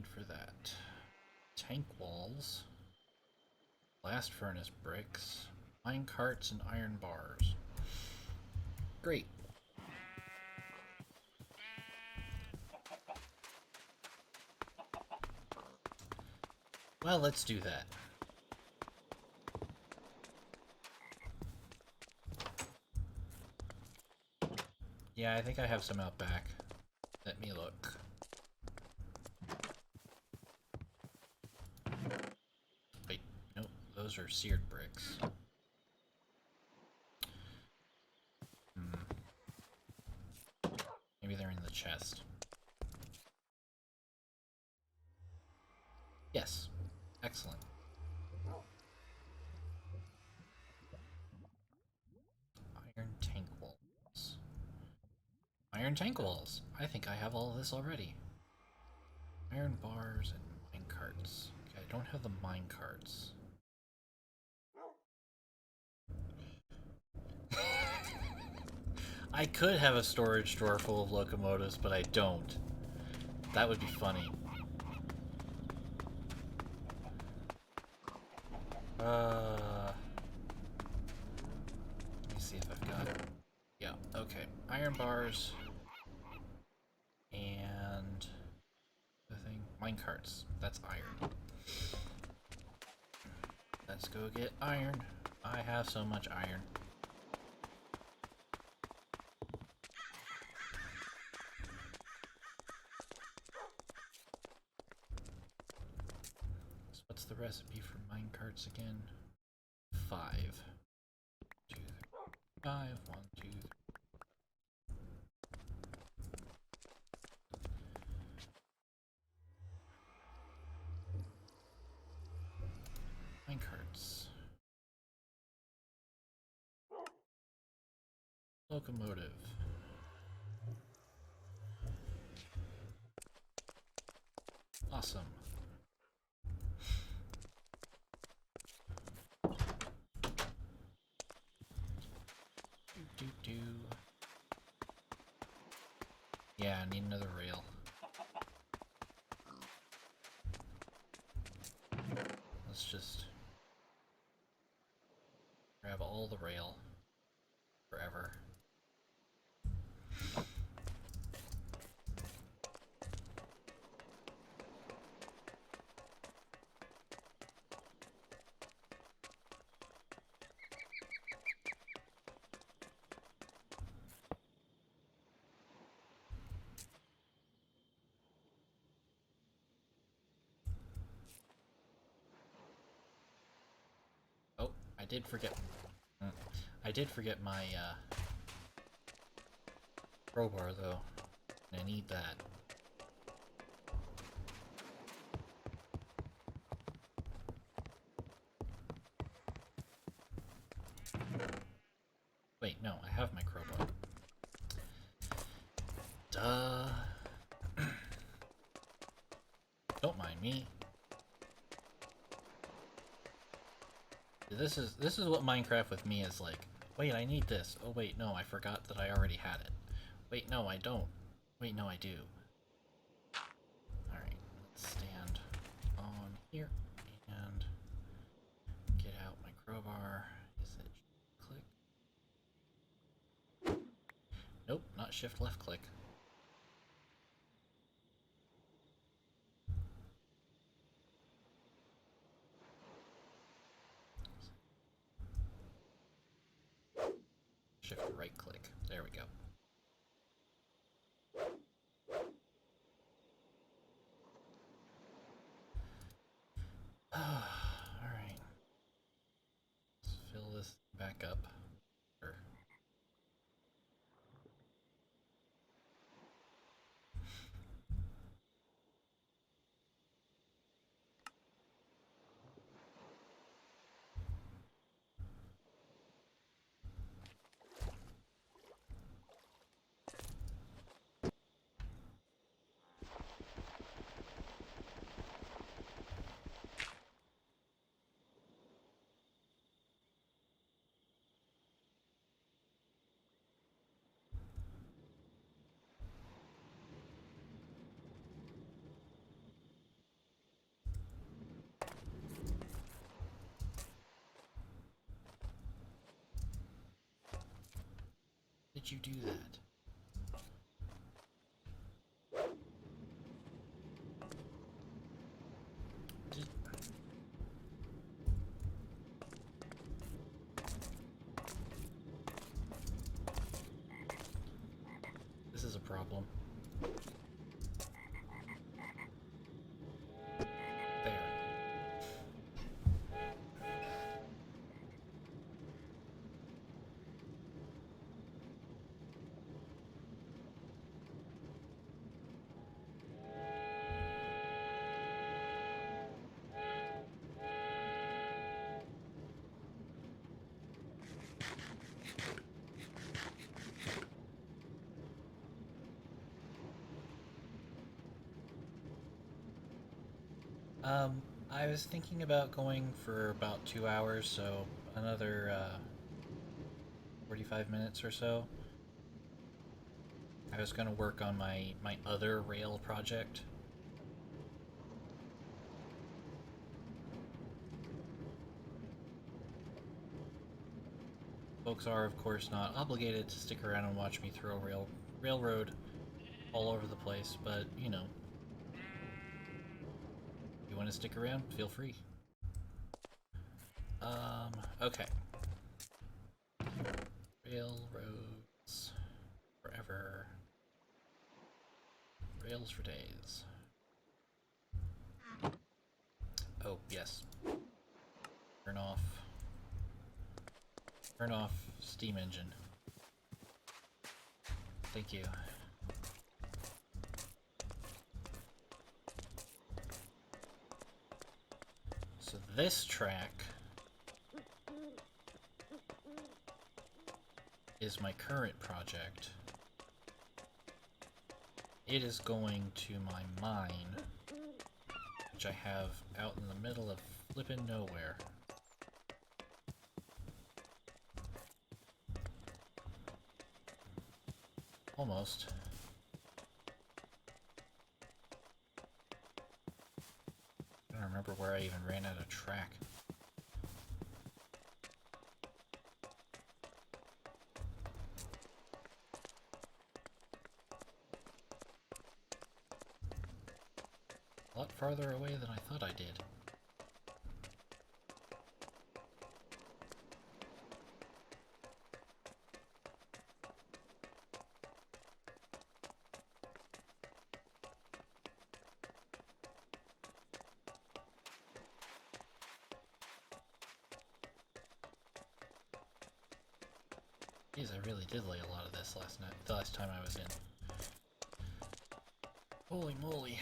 Speaker 1: need for that? Tank walls, blast furnace bricks, mine carts, and iron bars. Great. Well, let's do that. Yeah, I think I have some out back. Let me look. Wait, nope, those are seared bricks. Maybe they're in the chest. Yes. Excellent. Iron tank walls. Iron tank walls! I think I have all of this already. Iron bars and mine carts. Okay, I don't have the mine carts. I could have a storage drawer full of locomotives, but I don't. That would be funny. Let me see if I've got... Yeah, okay. Iron bars. And... the thing? Mine carts. That's iron. Let's go get iron. I have so much iron. So what's the recipe for mine carts again? 5. 2, 5. 1, 2, 3. Mine carts. Locomotive. Awesome. Do. Yeah, I need another rail. Let's just grab all the rail forever. Oh, I did forget. I did forget my crowbar though, and I need that. Wait, no, I have my crowbar. Duh. Don't mind me. This is what Minecraft with me is like. Wait, I need this. Oh wait, no, I forgot that I already had it. Wait, no, I don't. Wait, no, I do. Alright, let's stand on here and get out my crowbar. Is it click? Nope, not shift left click. Shift right click. There we go. Alright. Let's fill this back up. Sure. did you do that? This is a problem. There. I was thinking about going for about 2 hours, so another 45 minutes or so. I was going to work on my other rail project. Folks are, of course, not obligated to stick around and watch me throw railroad all over the place, but, you know, if you want to stick around, feel free. Okay. Railroads forever. Rails for days. Oh, yes. Turn off. Turn off steam engine. Thank you. So this track is my current project. It is going to my mine, which I have out in the middle of flippin' nowhere. Almost. I don't remember where I even ran out of track. A lot farther away than I thought I did. Jeez, I really did lay a lot of this last night, the last time I was in. Holy moly.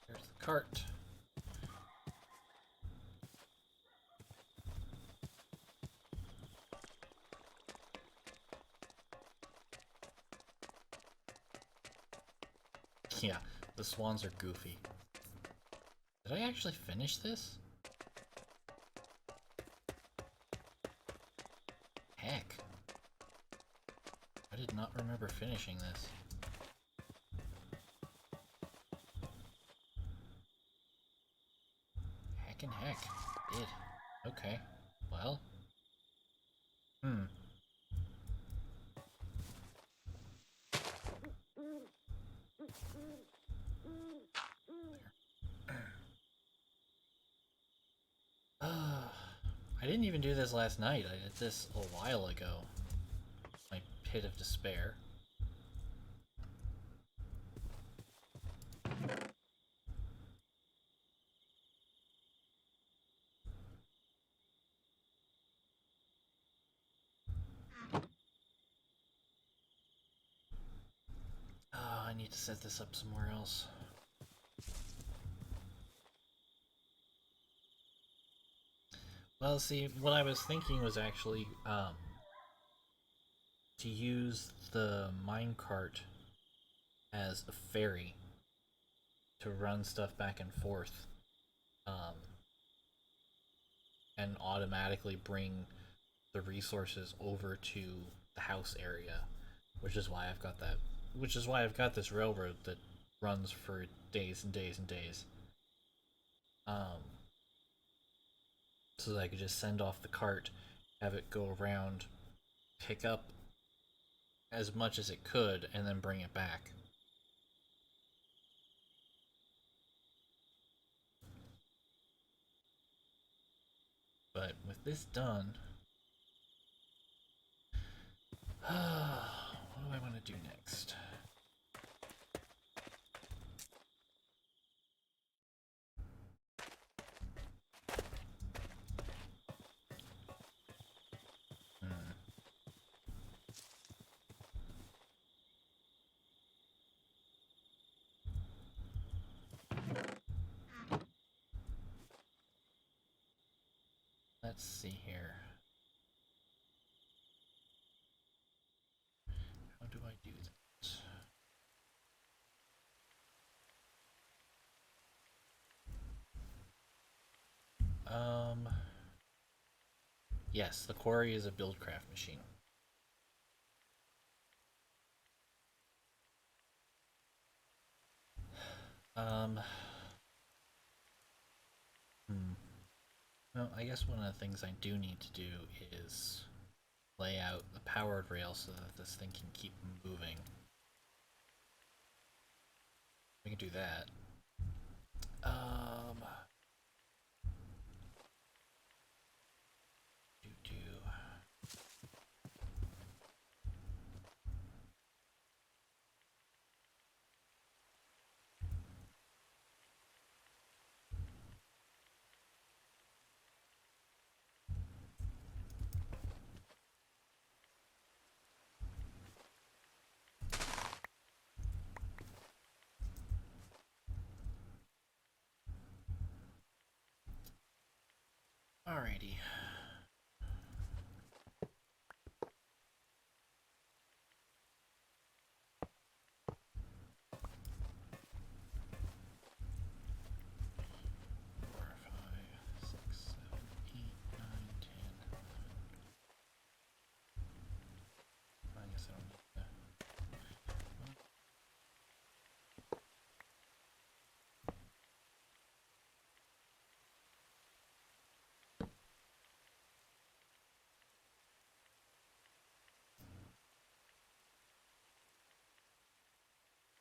Speaker 1: There's the cart. Yeah, the swans are goofy. Did I actually finish this? Heck. I did not remember finishing this. Heckin' heck. Did. Okay. Well. I didn't even do this last night. I did this a while ago. My pit of despair. Oh, I need to set this up somewhere else. Well, see, what I was thinking was actually to use the minecart as a ferry to run stuff back and forth, and automatically bring the resources over to the house area. which is why I've got that. Which is why I've got this railroad that runs for days and days and days. Um, so that I could just send off the cart, have it go around, pick up as much as it could, and then bring it back. But with this done, what do I want to do next? Let's see here. How do I do that? Yes, the quarry is a buildcraft machine. Um, Well, I guess one of the things I do need to do is lay out the powered rail so that this thing can keep moving. We can do that. Do do. Alrighty. Four, five, six, 7, 8, 9, 10. I guess I don't need that.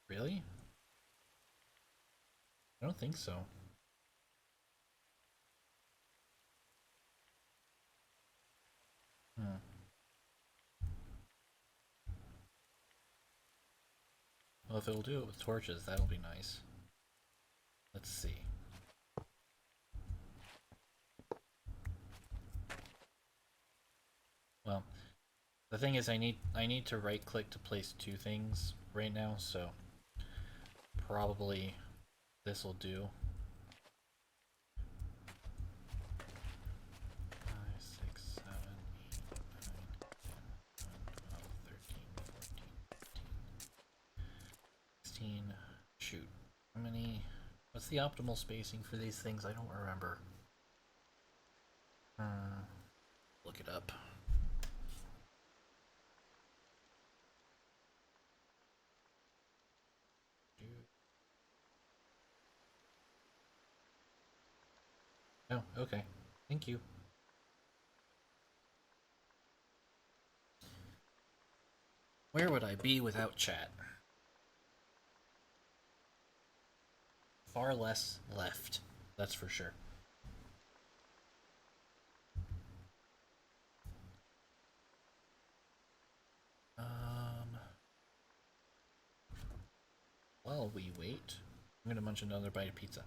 Speaker 1: Really? I don't think so. Hmm. Well, if it'll do it with torches, that'll be nice. Let's see. Well, the thing is, I need to right click to place two things right now, so probably this will do. 5, 6, 7, 8, 9, 10, 11, 12, 13, 14, 15, 16. Shoot. How many? What's the optimal spacing for these things? I don't remember. Look it up. Oh, okay. Thank you. Where would I be without chat? Far less left. That's for sure. While we wait, I'm gonna munch another bite of pizza.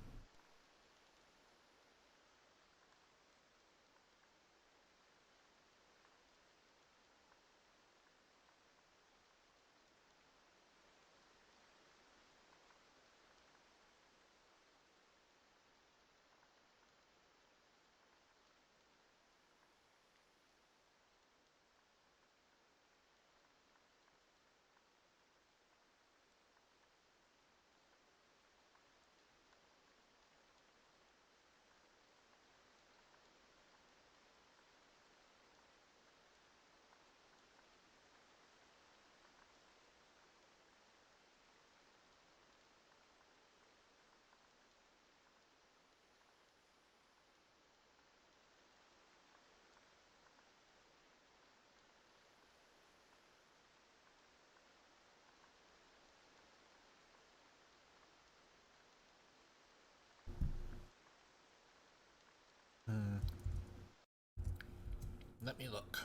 Speaker 1: Let me look.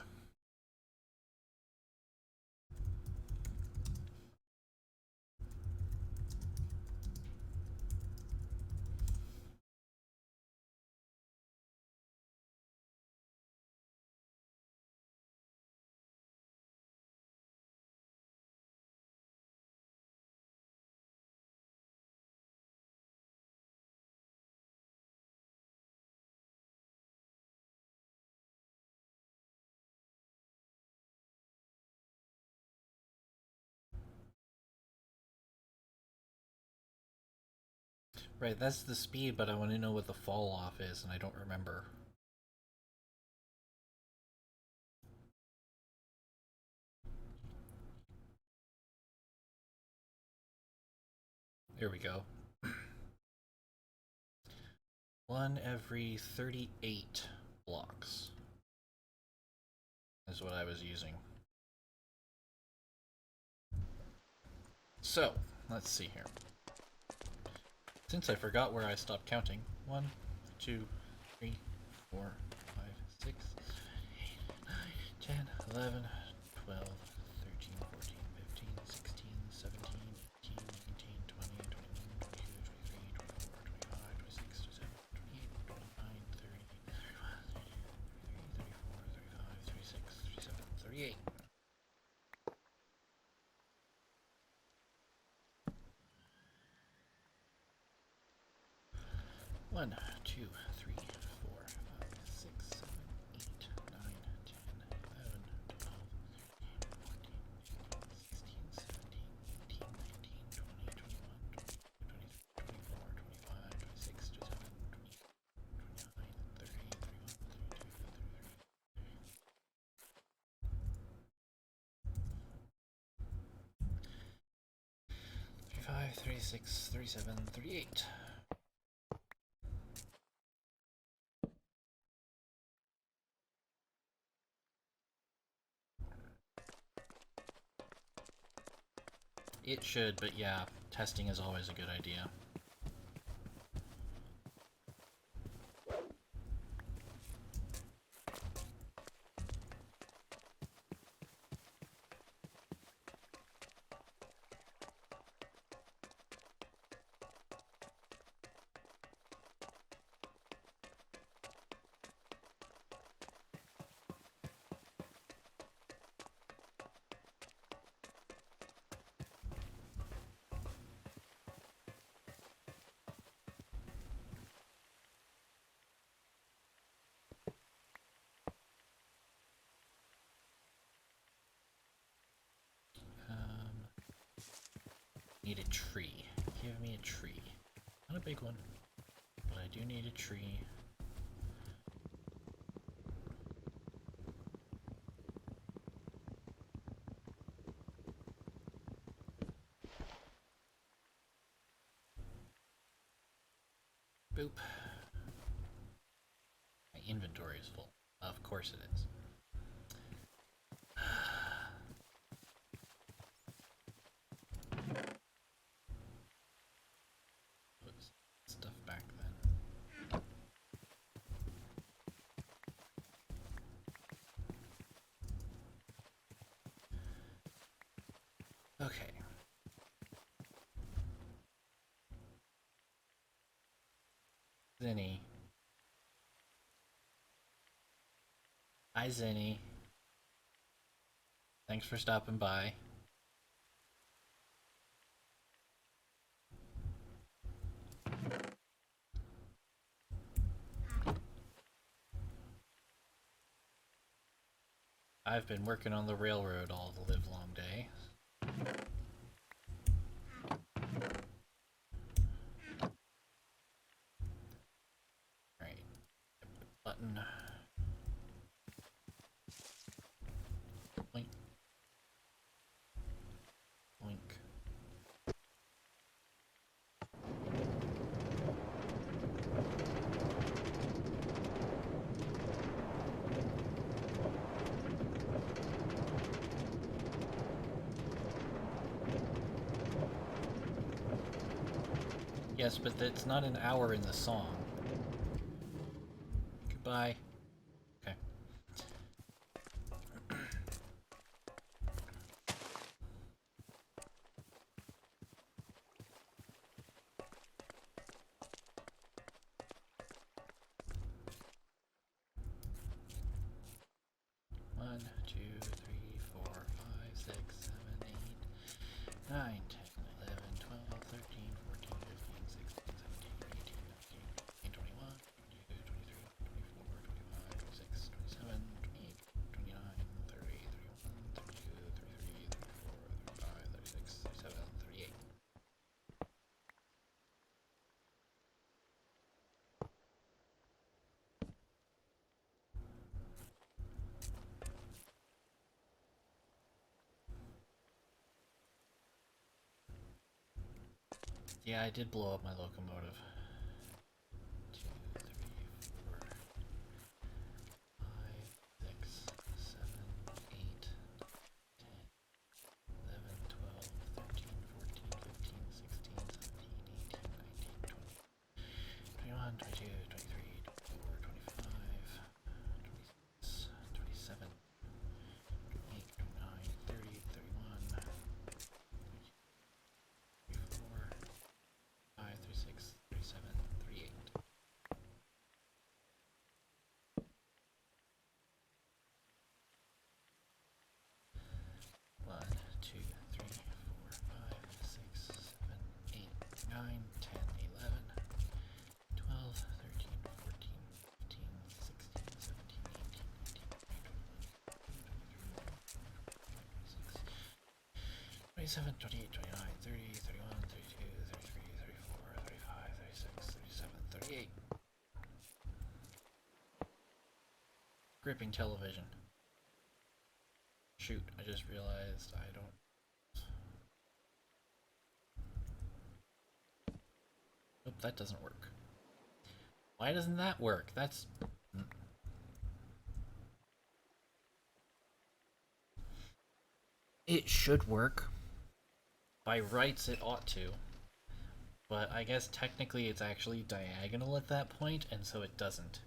Speaker 1: Right, that's the speed, but I want to know what the fall off is, and I don't remember. Here we go. 1 every 38 blocks is what I was using. So, let's see here. Since I forgot where I stopped counting, 1, 2, 3, 4, 5, 6, 8, 9, 10, 11, 12, 13, 14, 15, 16, 17, 18, 19, 20, 21, 22, 23, 24, 25, 26, 27, 28, 29, 30, 31, 33, 34, 35, 36, 37, 38. One, two, three, four, five, six, seven, 8, 9, 10, 11, 12, 13, 14, 15, 16, 17, 18, 19, 20, 21, 22, 23, 24, 25, 26, 27, 29, 30, 31, 32, 35, 36, 37, 38. It should, but yeah, testing is always a good idea. Need a tree. Give me a tree. Not a big one, but I do need a tree. Boop. My inventory is full. Of course it is. Put stuff back then. Okay. Zinni. Hi, Zinni. Thanks for stopping by. I've been working on the railroad all the livelong day. Right. Button. Boink. Boink. Yes, but it's not an hour in the song. Goodbye. Okay. Yeah, I did blow up my locomotive. 2, 3, 4, 5, 6, 7, 8, 10, 11, 12, 13, 14, 15, 16, 17, 18, 19, 20, 21, 22, 23, 24, 25, 26, 27, 28, 29, 30, 31, 34, 5, 36, 37, 38. One, two, three, four, five, six, 7, 8, 9, 10, 11, 12, 13, 14, 15, 16, 17, 18, 19, 20, 27, 28, 29, 30, 31, 32, 33, 34, 35, 36, 37, 38. Gripping television. Shoot, I just realized I don't. Nope, that doesn't work. Why doesn't that work? That's... It should work. By rights, it ought to. But I guess technically it's actually diagonal at that point, and so it doesn't.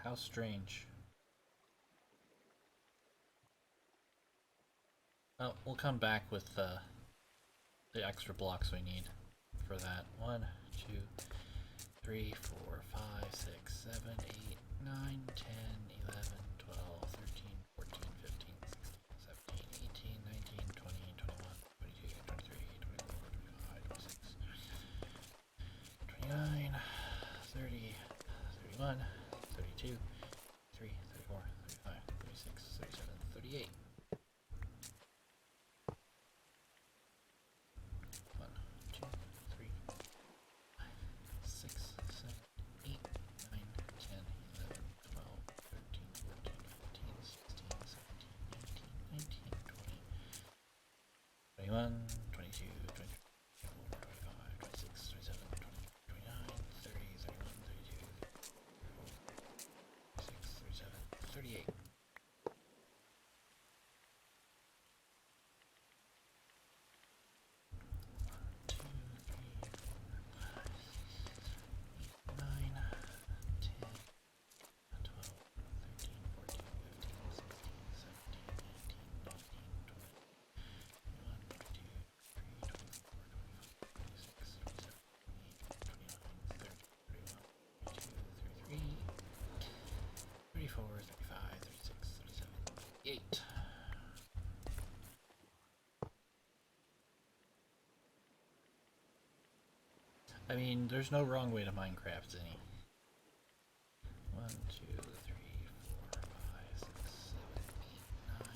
Speaker 1: How strange. Oh, we'll come back with the extra blocks we need for that. 1, 2, 3, 4, 5, 6, 7, 8, 9, 10, 11, 12, 13, 14, 15, 16, 17, 18, 19, 20, 21, 22, 23, 24, 25, 26, 29, 30, 31, 32, 33, 34, 35, 36, 37, 38. 1, 2, 3, 5, 6, 7, 8, 9, 10, 11, 12, 13, 14, 15, 16, 17, 18, 19, 20, 21, 22, 23, 24, 25, 26, 27, 28, 29, 30, 31, 32, 36, 37, 38. 2, 3, 4, 5, 6, 7, 8, 9, 10, 12, 13, 14, 15, 16, 17, 18, 19, 20, 21, 22, 23, 24, 25, 26, 27, 28, 29, 30, 31, 32, 33, 34, 35, 36, 37, 38. I mean, there's no wrong way to Minecraft, Zinni. 1, 2, 3, 4, 5, 6, 7, 8, 9,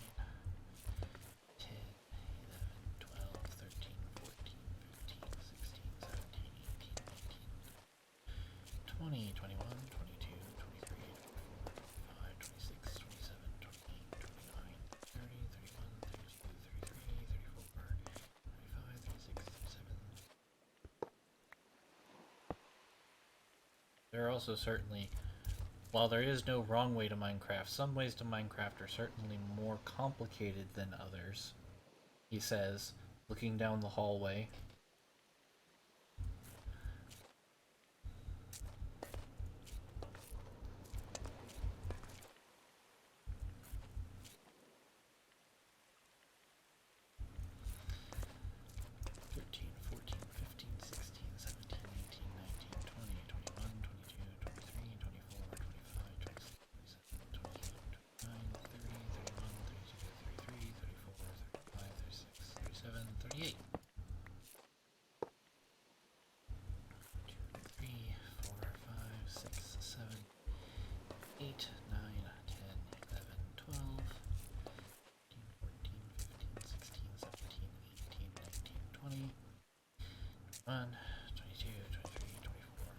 Speaker 1: 10, 11, 12, 13, 14, 15, 16, 17, 18, 19, 20, 21, 22, 23, 24, 25, 26, 27, 28, 29, 30, 31, 32, 33, 34, 35, 36, 37. There are also certainly, while there is no wrong way to Minecraft, some ways to Minecraft are certainly more complicated than others, he says, looking down the hallway. Eight, 9, 10, 11, 12, 13, 14, 15, 16, 17, 18, 19, 20, 21, 22, 23, 24,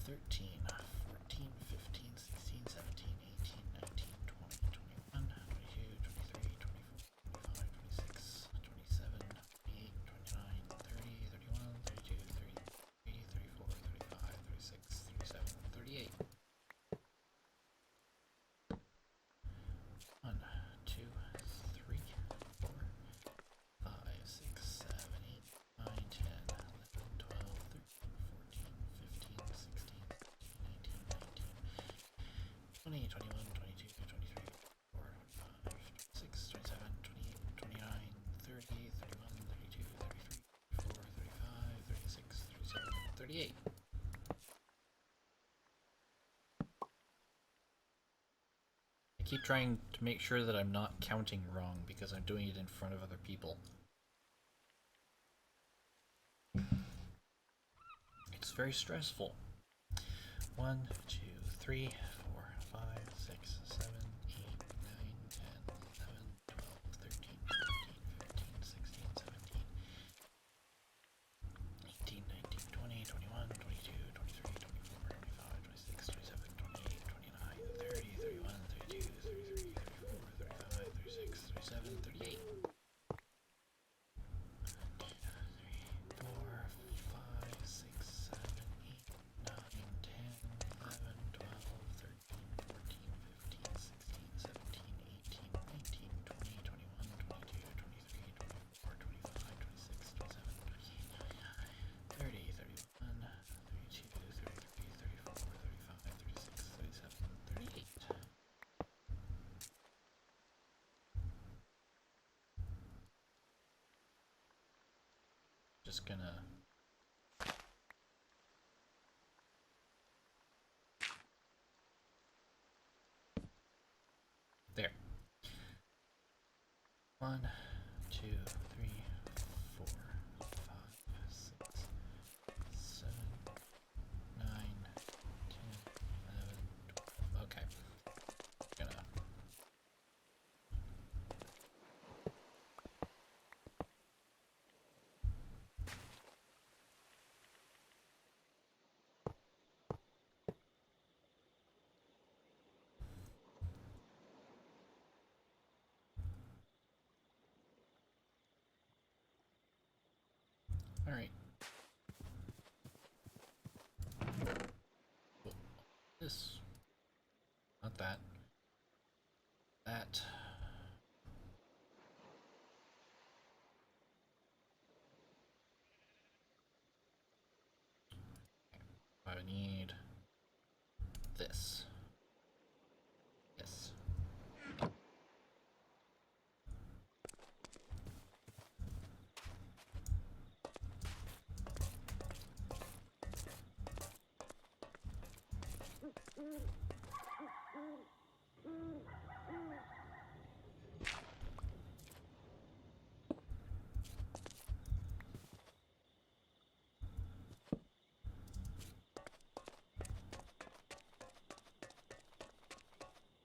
Speaker 1: 13, 14, 15, 16, 17, 18, 19, 20, 21, 22, 23, 24, 25, 26, 27, 28, 29, 30, 31, 32, 33, 34, 35, 36, 37, 38. 1, 2, 3, 4, 5, 6, 7, 8, 9, 10, 11, 12, 13, 14, 15, 16, 17, 18, 19, 20, 21, 22, 23, 24, 25, 26, 27, 28, 29, 30, 31, 32, 33, 34, 35, 36, 37, 38. I keep trying to make sure that I'm not counting wrong because I'm doing it in front of other people. It's very stressful. 1, 2, 3, 4, 5, 6, 7, 8, 9, 10, 11, 12, 13, 14, 15, 16, 17, 18, 19, 20, 21, 22, 23, 24, 25, 26, 27, 28, 29, 30, 31, 32, 33, 34, 35, 36, 37, 38. 4, 5, 6, 7, 8, 9, 10, 11, 12, 13, 14, 15, 16, 17, 18, 19, 20, 21, 22, 23, 24, 25, 26, 27, 28, 30, 31, 32, 33, 34, 35, 36, 37, 38. Just gonna there. 1, 2, 3, 4, 5, 6, 7, 9, 10, 11, 12. Okay. Gonna all right. This, not that. That. I need this. Yes.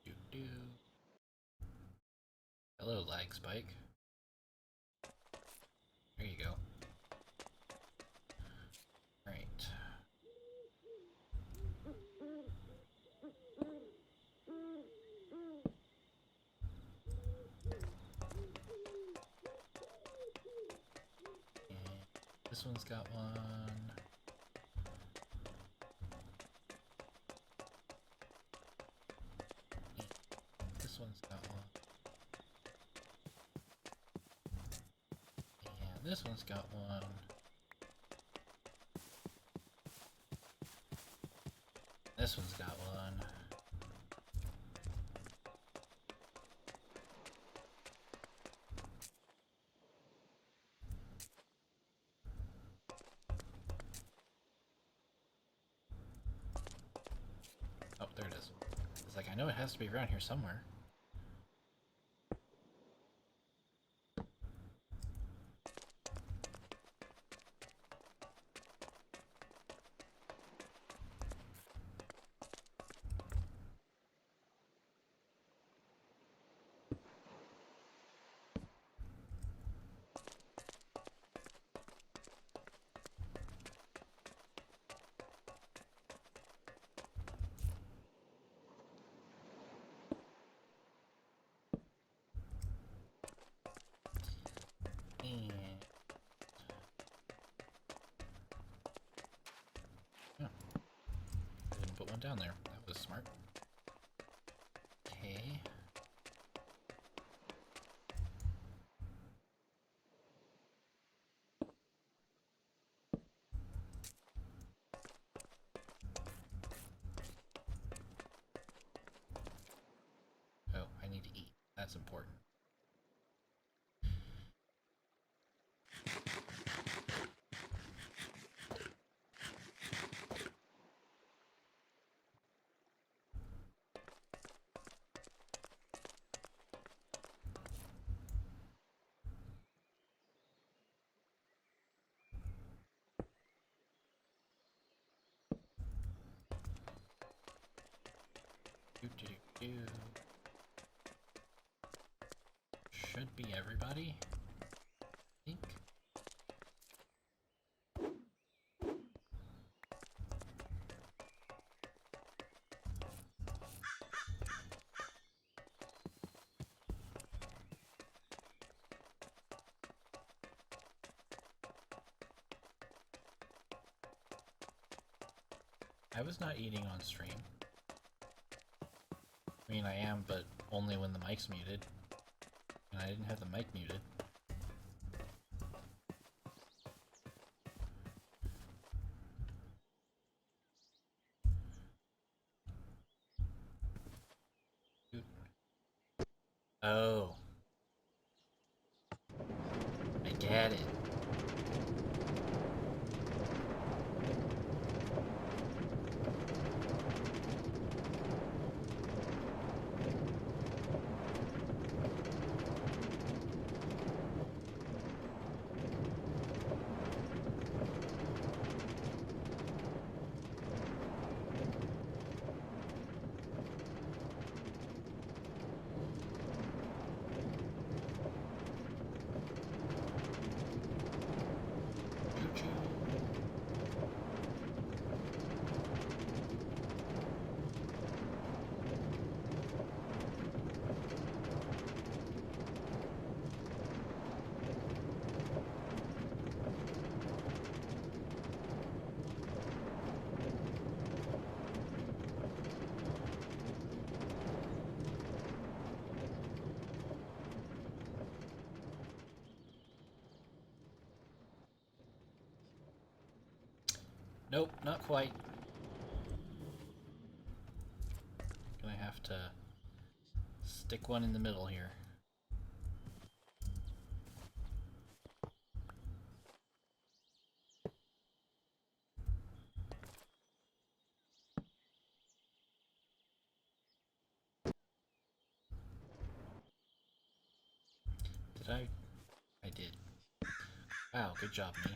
Speaker 1: Do do. Hello, lag spike. There you go. All right. And this one's got one. And this one's got one. And this one's got one. This one's got one. Oh, there it is. It's like, I know it has to be around here somewhere. down there. That was smart. Okay. Oh, I need to eat. That's important. Do. Should be everybody, I think. I was not eating on stream. I mean, I am, but only when the mic's muted. And I didn't have the mic muted. Oh. I get it. Nope, not quite. Gonna have to stick one in the middle here. Did I? I did. Wow, good job, me.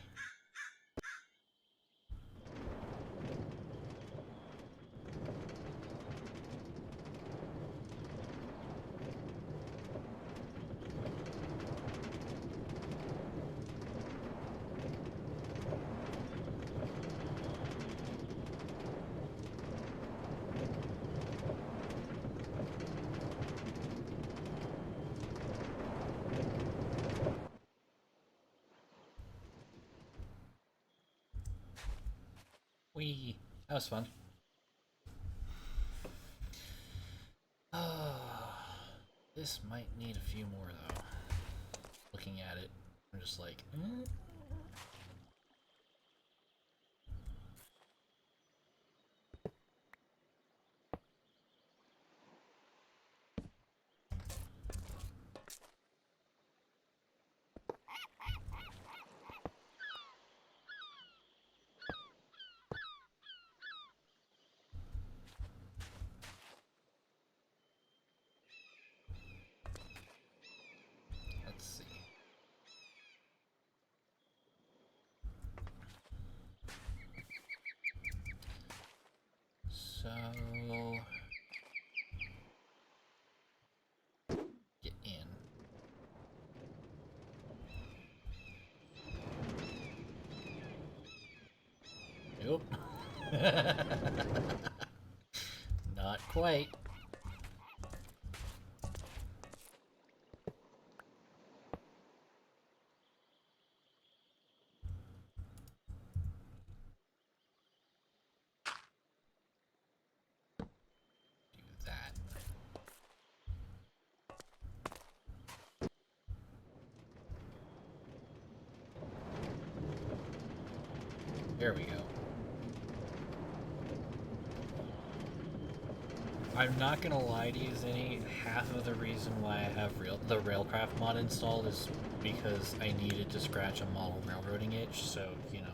Speaker 1: Whee! That was fun. This might need a few more though. Looking at it, I'm just like, Let's see. So get in. Nope. Not quite. There we go. I'm not gonna lie to you, Zinni. Half of the reason why I have the Railcraft mod installed is because I needed to scratch a model railroading itch, so, you know.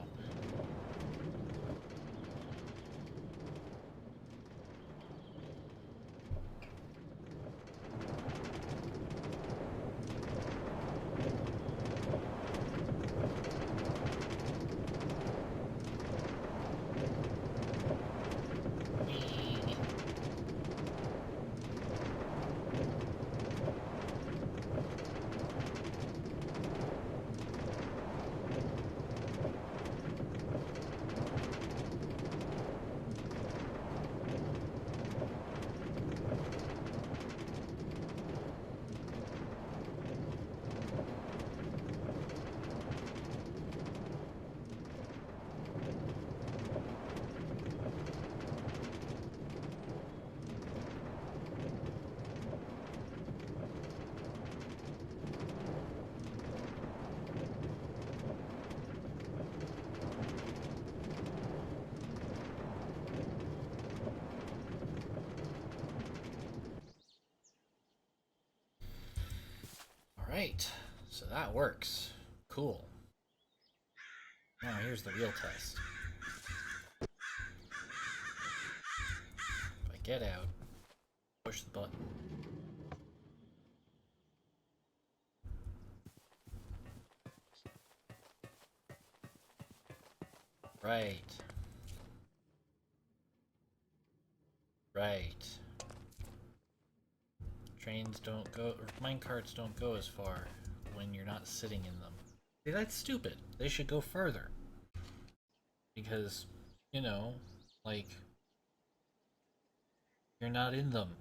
Speaker 1: Alright, so that works. Cool. Now here's the real test. If I get out, push the button. Right. Right. Trains don't go, or minecarts don't go as far when you're not sitting in them. See, that's stupid. They should go further. Because, you know, like, you're not in them.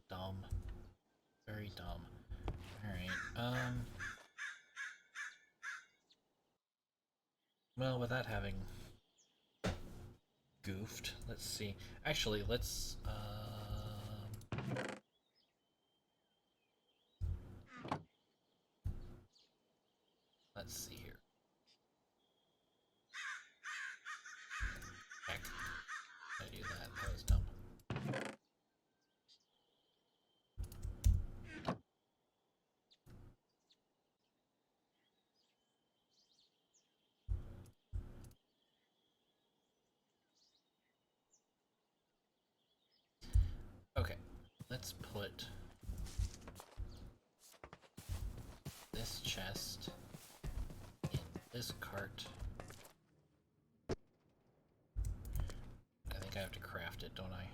Speaker 1: Dumb. Very dumb. Alright, well, without having goofed, let's see. Actually, let's see here. Heck, I do that. That was dumb. Okay, let's put this chest in this cart. I think I have to craft it, don't I?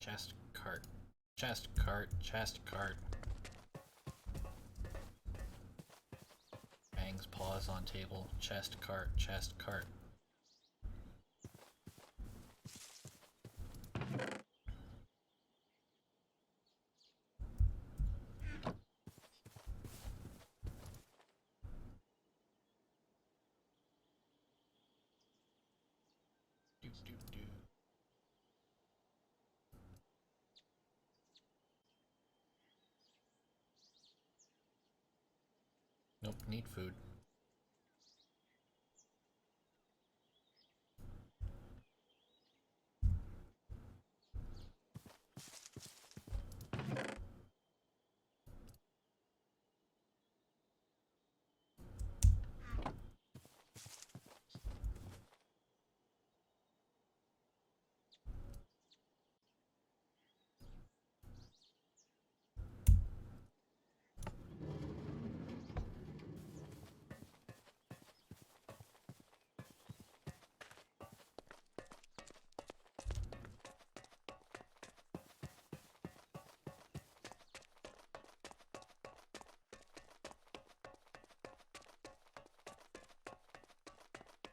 Speaker 1: Chest, cart, chest, cart, chest, cart. Bangs, paws on table, chest, cart, chest, cart. Do, do, do. Nope, need food.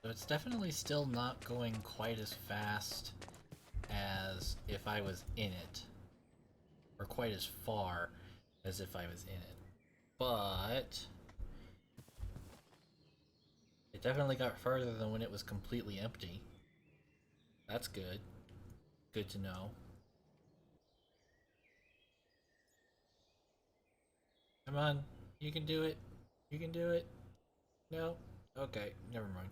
Speaker 1: So it's definitely still not going quite as fast as if I was in it. Or quite as far as if I was in it. But Definitely got farther than when it was completely empty. That's good. Good to know. Come on, you can do it. You can do it. No? Okay, never mind.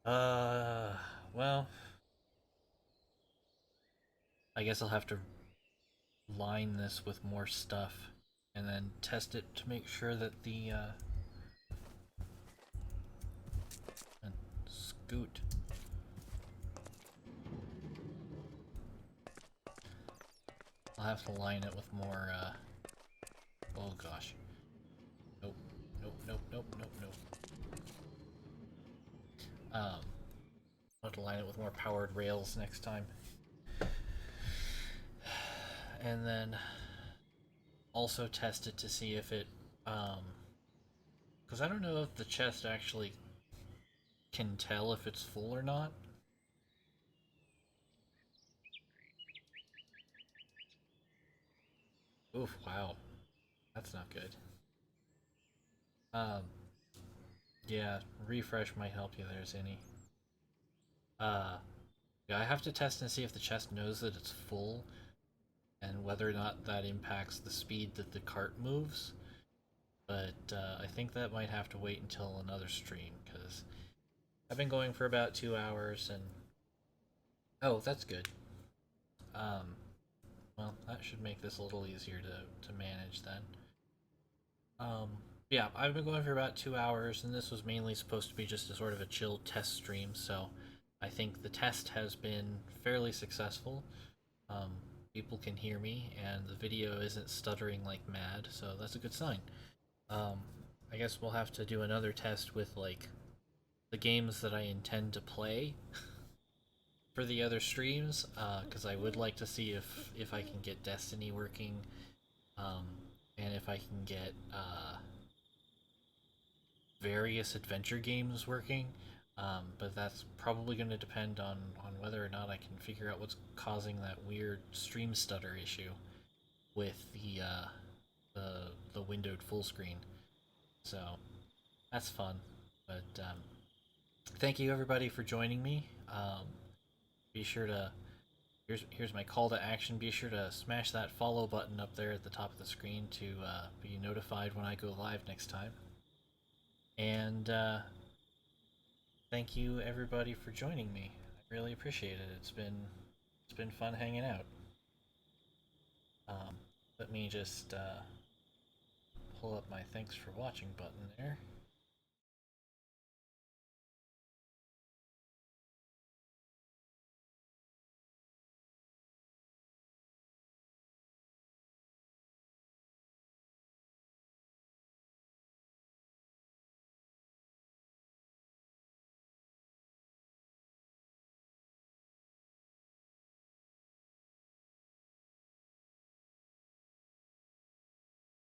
Speaker 1: Uh, well, I guess I'll have to line this with more stuff and then test it to make sure that the and scoot. I'll have to line it with more oh gosh. Nope. Nope, nope, nope, nope, nope. I'll have to line it with more powered rails next time. And then also test it to see if it because I don't know if the chest actually can tell if it's full or not. Oof, wow. That's not good. Um, yeah, refresh might help you there, Zinni. Uh, yeah, I have to test and see if the chest knows that it's full and whether or not that impacts the speed that the cart moves. But I think that might have to wait until another stream because I've been going for about 2 hours and oh, that's good. Um, well, that should make this a little easier to manage then. Um, yeah, I've been going for about 2 hours, and this was mainly supposed to be just a sort of a chill test stream, so I think the test has been fairly successful. Um, People can hear me, and the video isn't stuttering like mad, so that's a good sign. Um, I guess we'll have to do another test with, like, the games that I intend to play for the other streams, because I would like to see if I can get Destiny working, um, and if I can get, various adventure games working, but that's probably going to depend on whether or not I can figure out what's causing that weird stream stutter issue with the windowed full screen. So that's fun. But thank you everybody for joining me. Be sure to here's my call to action. Be sure to smash that follow button up there at the top of the screen to be notified when I go live next time. And thank you everybody for joining me. I really appreciate it. It's been fun hanging out. Um, Let me just pull up my thanks for watching button there.